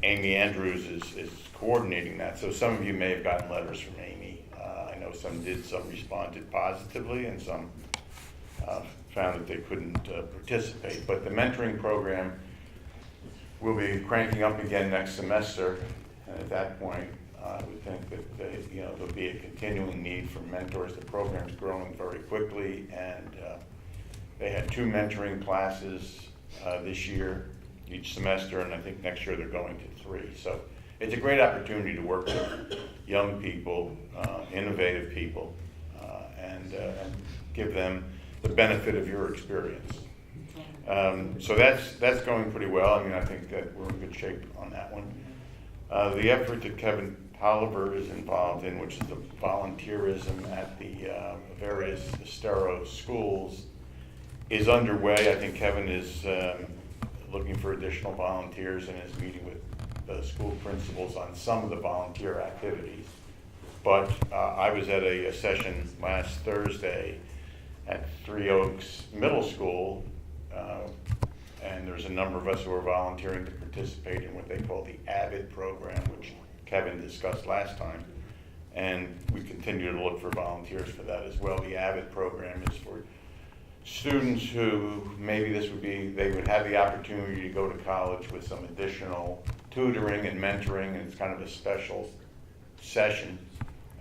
Amy Andrews is coordinating that. So some of you may have gotten letters from Amy. I know some did, some responded positively, and some found that they couldn't participate. But the mentoring program will be cranking up again next semester, and at that point, I would think that there'll be a continuing need for mentors. The program's growing very quickly, and they had 2 mentoring classes this year, each semester, and I think next year they're going to 3. So it's a great opportunity to work with young people, innovative people, and give them the benefit of your experience. So that's going pretty well. I mean, I think that we're in good shape on that one. The effort that Kevin Tolliver is involved in, which is the volunteerism at the various Estero schools, is underway. I think Kevin is looking for additional volunteers and is meeting with the school principals on some of the volunteer activities. But I was at a session last Thursday at Three Oaks Middle School, and there's a number of us who are volunteering to participate in what they call the AVID program, which Kevin discussed last time. And we continue to look for volunteers for that as well. The AVID program is for students who maybe they would have the opportunity to go to college with some additional tutoring and mentoring, and it's kind of a special session.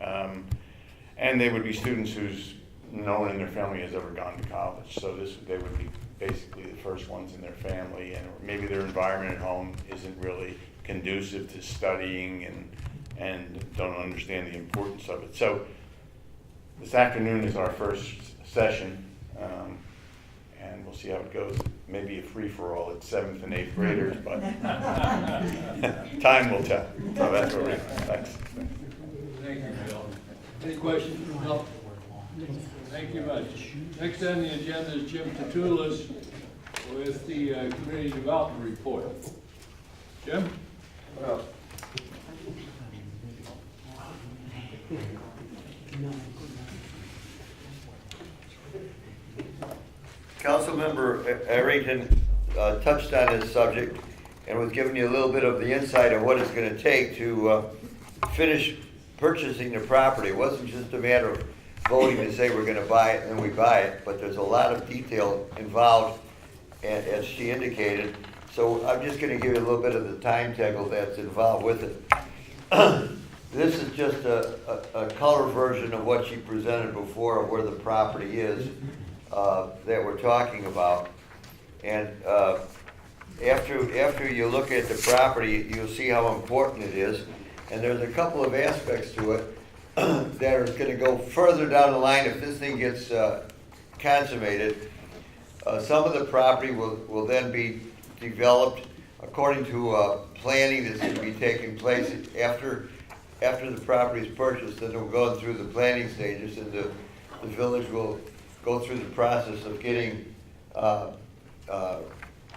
And they would be students whose no one in their family has ever gone to college. So they would be basically the first ones in their family, and maybe their environment at home isn't really conducive to studying and don't understand the importance of it. So this afternoon is our first session, and we'll see how it goes. Maybe a free-for-all at 7th and 8th graders, but time will tell. So that's what we're doing. Thanks. Thank you, Bill. Any questions from Bill? Thank you much. Next on the agenda is Jim Tatulis with the Community Development Report. Jim? Councilmember Arrington touched on this subject and was giving you a little bit of the insight of what it's going to take to finish purchasing the property. It wasn't just a matter of voting to say we're going to buy it and then we buy it, but there's a lot of detail involved, as she indicated. So I'm just going to give you a little bit of the timetable that's involved with it. This is just a color version of what she presented before of where the property is that we're talking about. And after you look at the property, you'll see how important it is. And there's a couple of aspects to it that are going to go further down the line if this thing gets consummated. Some of the property will then be developed according to planning that's going to be taking place after the property is purchased. Then we'll go through the planning stages, and the village will go through the process of getting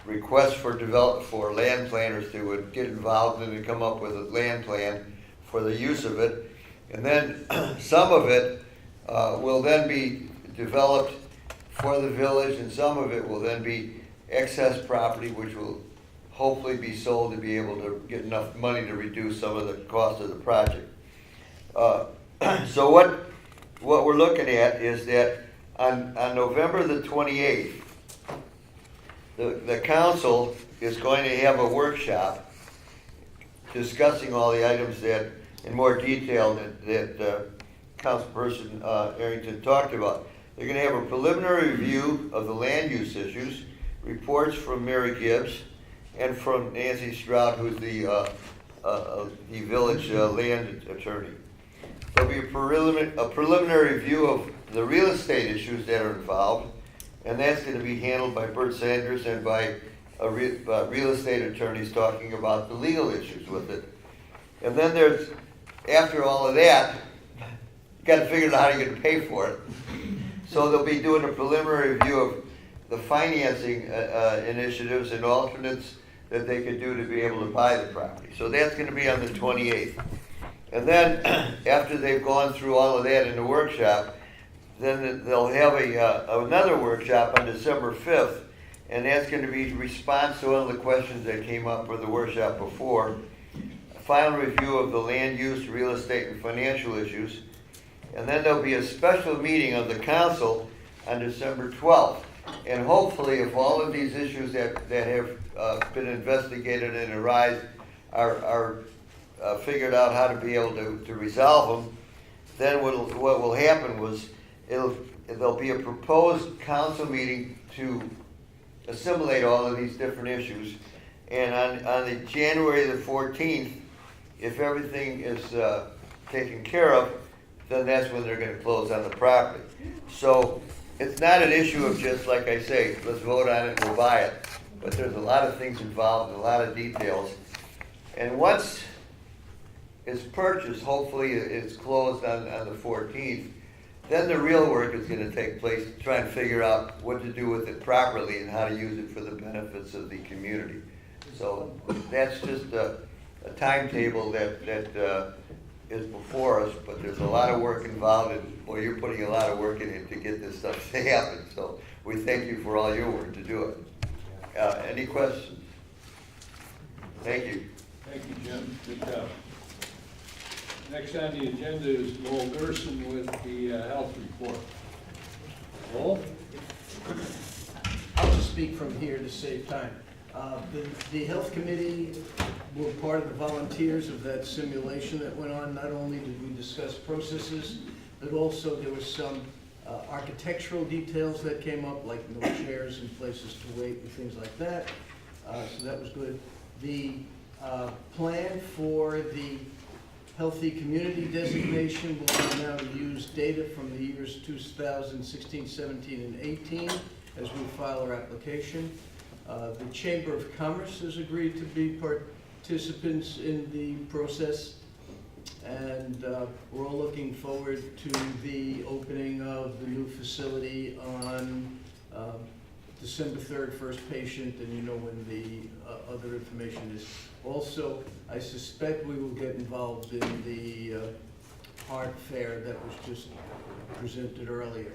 requests for land planners to get involved and to come up with a land plan for the use of it. And then some of it will then be developed for the village, and some of it will then be excess property, which will hopefully be sold to be able to get enough money to reduce some of the cost of the project. So what we're looking at is that on November the 28th, the council is going to have a workshop discussing all the items that in more detail that Councilperson Arrington talked about. They're going to have a preliminary review of the land use issues, reports from Mary Gibbs, and from Nancy Stroud, who's the village land attorney. There'll be a preliminary review of the real estate issues that are involved, and that's going to be handled by Bert Sanders and by real estate attorneys talking about the legal issues with it. And then there's, after all of that, you got to figure out how you're going to pay for it. So they'll be doing a preliminary review of the financing initiatives and alternates that they could do to be able to buy the property. So that's going to be on the 28th. And then after they've gone through all of that in the workshop, then they'll have another workshop on December 5th, and that's going to be response to one of the questions that came up for the workshop before, a final review of the land use, real estate, and financial issues, and then there'll be a special meeting of the council on December 12th. And hopefully, if all of these issues that have been investigated and arise are figured out how to be able to resolve them, then what will happen was there'll be a proposed council meeting to assimilate all of these different issues. And on the January the 14th, if everything is taken care of, then that's when they're going to close on the property. So it's not an issue of just, like I say, let's vote on it and we'll buy it. But there's a lot of things involved and a lot of details. And once it's purchased, hopefully it's closed on the 14th, then the real work is going to take place to try and figure out what to do with it properly and how to use it for the benefits of the community. So that's just a timetable that is before us, but there's a lot of work involved, and boy, you're putting a lot of work in it to get this stuff to happen. So we thank you for all your work to do it. Any questions? Thank you. Thank you, Jim. Good job. Next on the agenda is Lowell Gerson with the health report. Lowell? I'll just speak from here to save time. The health committee were part of the volunteers of that simulation that went on. Not only did we discuss processes, but also there was some architectural details that came up, like no chairs and places to wait and things like that. So that was good. The plan for the healthy community designation will be now to use data from the years 2016, 17, and 18 as we file our application. The Chamber of Commerce has agreed to be participants in the process, and we're all looking forward to the opening of the new facility on December 3rd, first patient, and you know when the other information is. Also, I suspect we will get involved in the Heart Fair that was just presented earlier.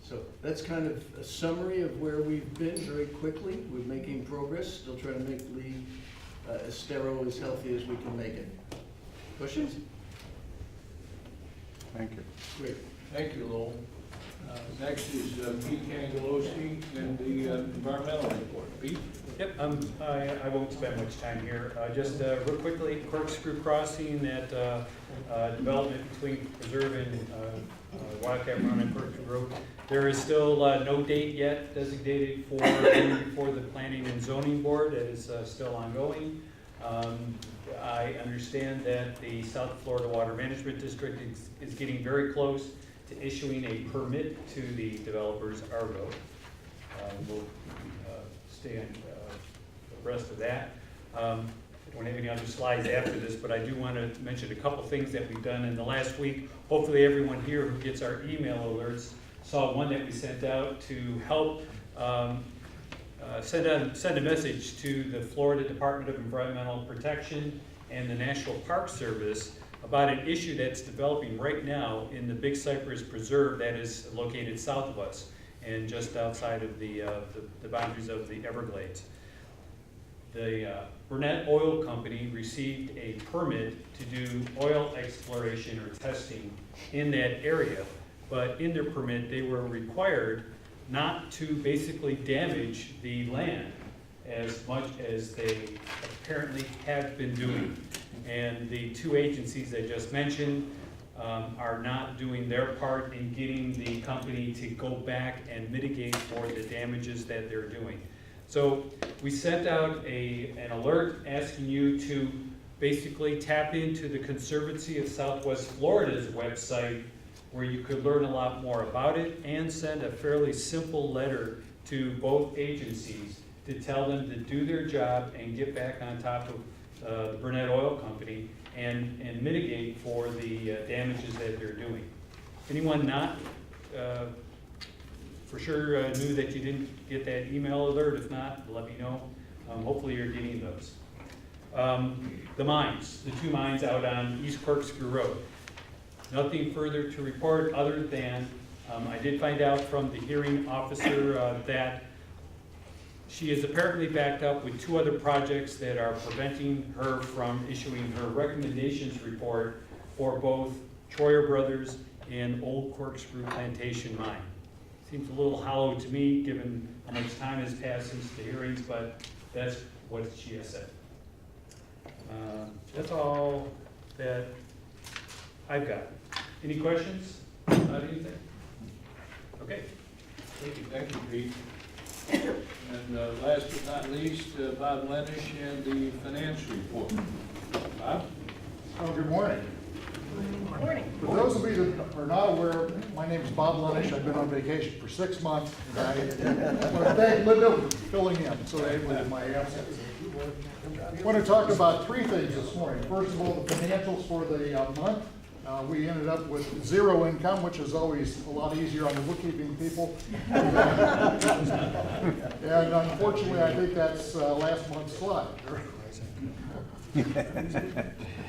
So that's kind of a summary of where we've been very quickly. We're making progress, still trying to make Estero as healthy as we can make it. Questions? Thank you. Great. Thank you, Lowell. Next is Pete Kangalowski and the environmental report. Pete? Yep, I won't spend much time here. Just real quickly, Corkscrew Crossing, that development between Preserve and Wildcat Run and Corkscrew Road. There is still no date yet designated for the Planning and Zoning Board. It is still ongoing. I understand that the South Florida Water Management District is getting very close to issuing a permit to the developers, Argo. We'll stay on abreast of that. I don't have any other slides after this, but I do want to mention a couple things that we've done in the last week. Hopefully everyone here who gets our email alerts saw one that we sent out to help send a message to the Florida Department of Environmental Protection and the National Park Service about an issue that's developing right now in the Big Cypress Preserve that is located south of us and just outside of the boundaries of the Everglades. The Burnett Oil Company received a permit to do oil exploration or testing in that area, but in their permit they were required not to basically damage the land as much as they apparently have been doing. And the two agencies I just mentioned are not doing their part in getting the company to go back and mitigate for the damages that they're doing. So we sent out an alert asking you to basically tap into the Conservancy of Southwest Florida's website, where you could learn a lot more about it, and send a fairly simple letter to both agencies to tell them to do their job and get back on top of the Burnett Oil Company and mitigate for the damages that they're doing. Anyone not for sure knew that you didn't get that email alert? If not, let me know. Hopefully you're getting those. The mines, the 2 mines out on East Corkscrew Road. Nothing further to report other than I did find out from the hearing officer that she is apparently backed up with 2 other projects that are preventing her from issuing her recommendations report for both Troyer Brothers and Old Corkscrew Plantation Mine. Seems a little hollow to me, given how much time has passed since the hearings, but that's what she has said. That's all that I've got. Any questions about anything? Okay. Thank you, Pete. And last but not least, Bob Lenish and the finance report. Bob? Oh, good morning. Good morning. For those of you that are not aware, my name is Bob Lenish. I've been on vacation for 6 months. And I want to thank Linda for filling in so that with my absence. I want to talk about 3 things this morning. First of all, the financials for the month. We ended up with 0 income, which is always a lot easier on the bookkeeping people. And unfortunately, I think that's last month's slide. It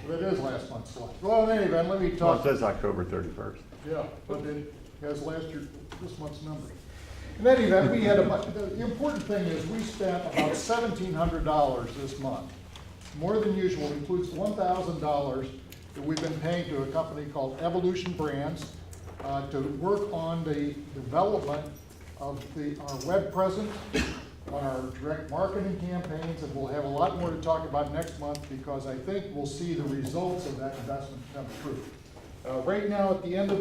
is last month's slide. Well, in any event, let me talk. Well, it says October 31st. Yeah, but it has this month's numbers. In any event, we had the important thing is we spent about $1,700 this month. More than usual. It includes $1,000 that we've been paying to a company called Evolution Brands to work on the development of our web presence, on our direct marketing campaigns, and we'll have a lot more to talk about next month because I think we'll see the results of that investment come true. Right now, at the end of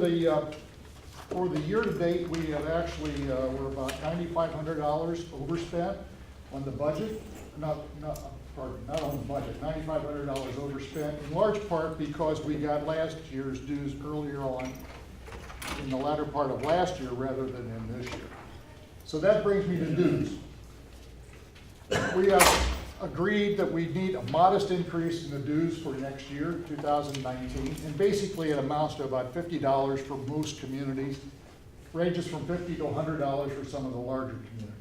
for the year to date, we have actually, we're about $9,500 overspent on the budget. Not on the budget, $9,500 overspent, in large part because we got last year's dues earlier on in the latter part of last year rather than in this year. So that brings me to dues. We have agreed that we need a modest increase in the dues for next year, 2019, and basically it amounts to about $50 for most communities, ranges from $50 to $100 for some of the larger communities.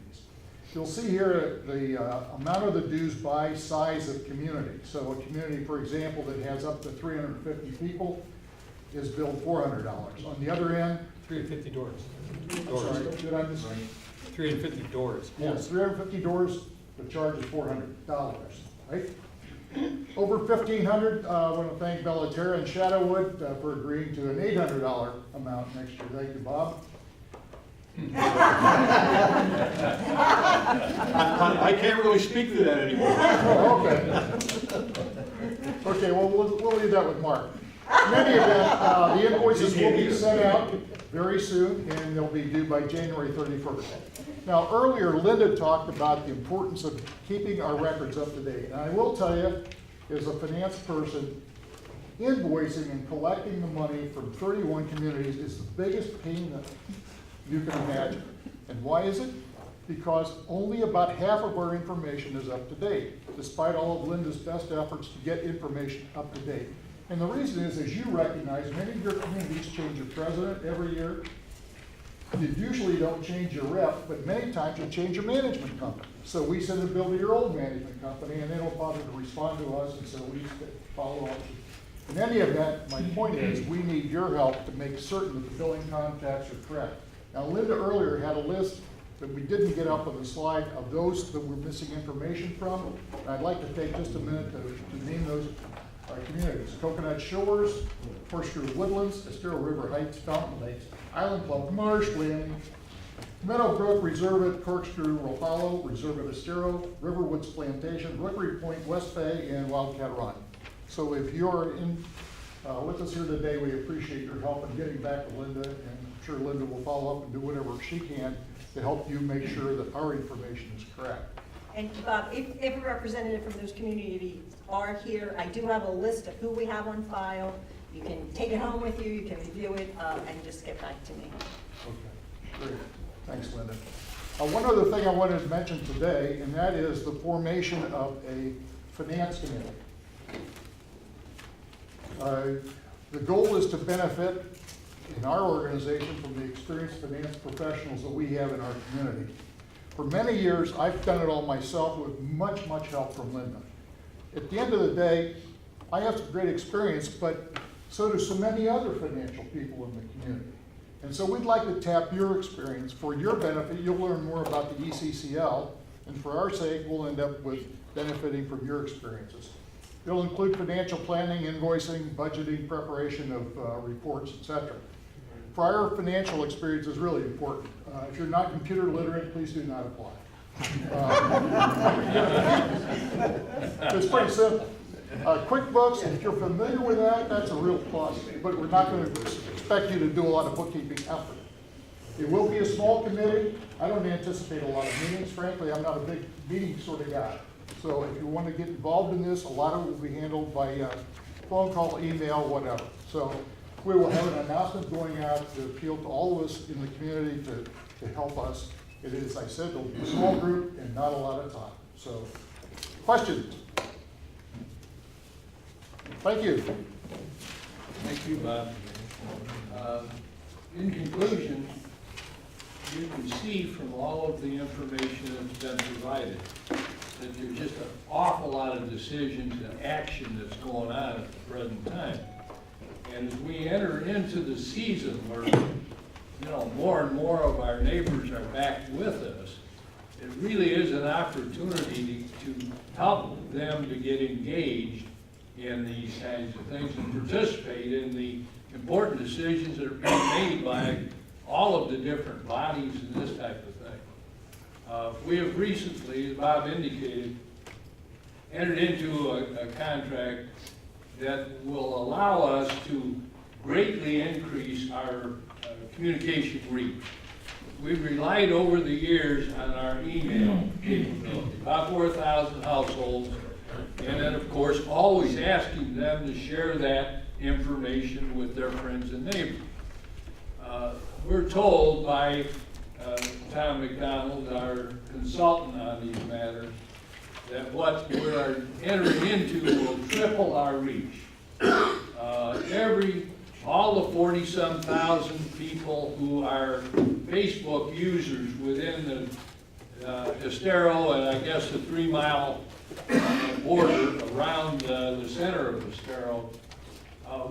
You'll see here the amount of the dues by size of community. So a community, for example, that has up to 350 people is billed $400. On the other end, 350 doors. Sorry, did I miss? 350 doors. Yes, 350 doors, the charge is $400, right? Over 1,500, I want to thank Bellaterra and Shadowwood for agreeing to an $800 amount next year. Thank you, Bob. I can't really speak to that anymore. Oh, okay. Okay, well, we'll leave that with Mark. In any event, the invoices will be sent out very soon, and they'll be due by January 31st. Now, earlier, Linda talked about the importance of keeping our records up to date. And I will tell you, as a finance person, invoicing and collecting the money from 31 communities is the biggest pain that you can imagine. And why is it? Because only about half of our information is up to date, despite all of Linda's best efforts to get information up to date. And the reason is, as you recognize, many of your communities change your president every year. You usually don't change your rep, but many times you change your management company. So we send a bill to your old management company, and they don't bother to respond to us, and so we follow up. In any event, my point is, we need your help to make certain that the billing contacts are correct. Now, Linda earlier had a list that we didn't get up on the slide of those that we're missing information from. And I'd like to take just a minute to name those communities. Coconut Shores, Corkscrew Woodlands, Estero River Heights, Fountain Lakes, Island Club, Marshland, Meadowbrook, Reserve at Corkscrew, Rolfalo, Reserve at Estero, Riverwoods Plantation, Rookery Point, West Bay, and Wildcat Run. So if you're with us here today, we appreciate your help in getting back to Linda, and I'm sure Linda will follow up and do whatever she can to help you make sure that our information is correct. And Bob, if a representative from those communities are here, I do have a list of who we have on file. You can take it home with you, you can review it, and just get back to me. Okay, great. Thanks, Linda. One other thing I wanted to mention today, and that is the formation of a finance committee. The goal is to benefit in our organization from the experienced finance professionals that we have in our community. For many years, I've done it all myself with much help from Linda. At the end of the day, I have some great experience, but so do so many other financial people in the community. And so we'd like to tap your experience. For your benefit, you'll learn more about the ECCL, and for our sake, we'll end up with benefiting from your experiences. It'll include financial planning, invoicing, budgeting, preparation of reports, etc. Prior financial experience is really important. If you're not computer literate, please do not apply. It's pretty simple. QuickBooks, if you're familiar with that, that's a real plus, but we're not going to expect you to do a lot of bookkeeping effort. It will be a small committee. I don't anticipate a lot of meetings. Frankly, I'm not a big meeting sort of guy. So if you want to get involved in this, a lot of it will be handled by phone call, email, whatever. So we will have an announcement going out to appeal to all of us in the community to help us. It is, I said, it'll be a small group and not a lot of time. So, questions? Thank you. Thank you, Bob. In conclusion, you can see from all of the information that's been provided that there's just an awful lot of decisions and action that's going on at the present time. And as we enter into the season where, you know, more and more of our neighbors are back with us, it really is an opportunity to help them to get engaged in these kinds of things and participate in the important decisions that are being made by all of the different bodies and this type of thing. We have recently, as Bob indicated, entered into a contract that will allow us to greatly increase our communication reach. We've relied over the years on our email capability, about 4,000 households, and then of course always asking them to share that information with their friends and neighbors. We're told by Tom McDonald, our consultant on these matters, that what we're entering into will triple our reach. All the 40-some thousand people who are Facebook users within the Estero and I guess the 3-mile border around the center of Estero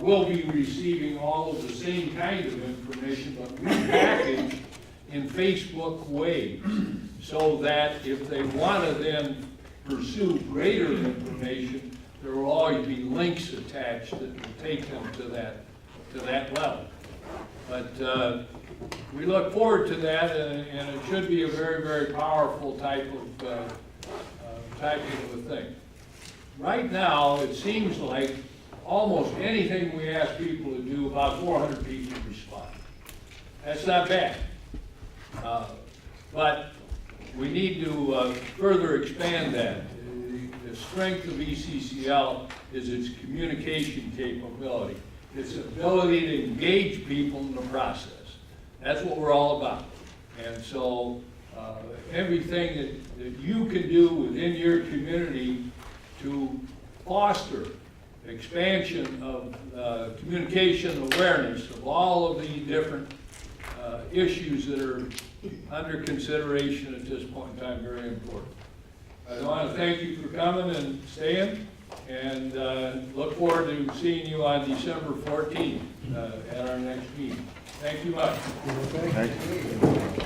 will be receiving all of the same kind of information, but repackaged in Facebook ways, so that if they want to then pursue greater information, there will always be links attached that will take them to that level. But we look forward to that, and it should be a very powerful type of a thing. Right now, it seems like almost anything we ask people to do, about 400 people respond. That's not bad. But we need to further expand that. The strength of ECCL is its communication capability, its ability to engage people in the process. That's what we're all about. And so everything that you can do within your community to foster expansion of communication awareness of all of the different issues that are under consideration at this point in time, very important. I want to thank you for coming and staying, and look forward to seeing you on December 14th at our next meeting. Thank you much. Thank you.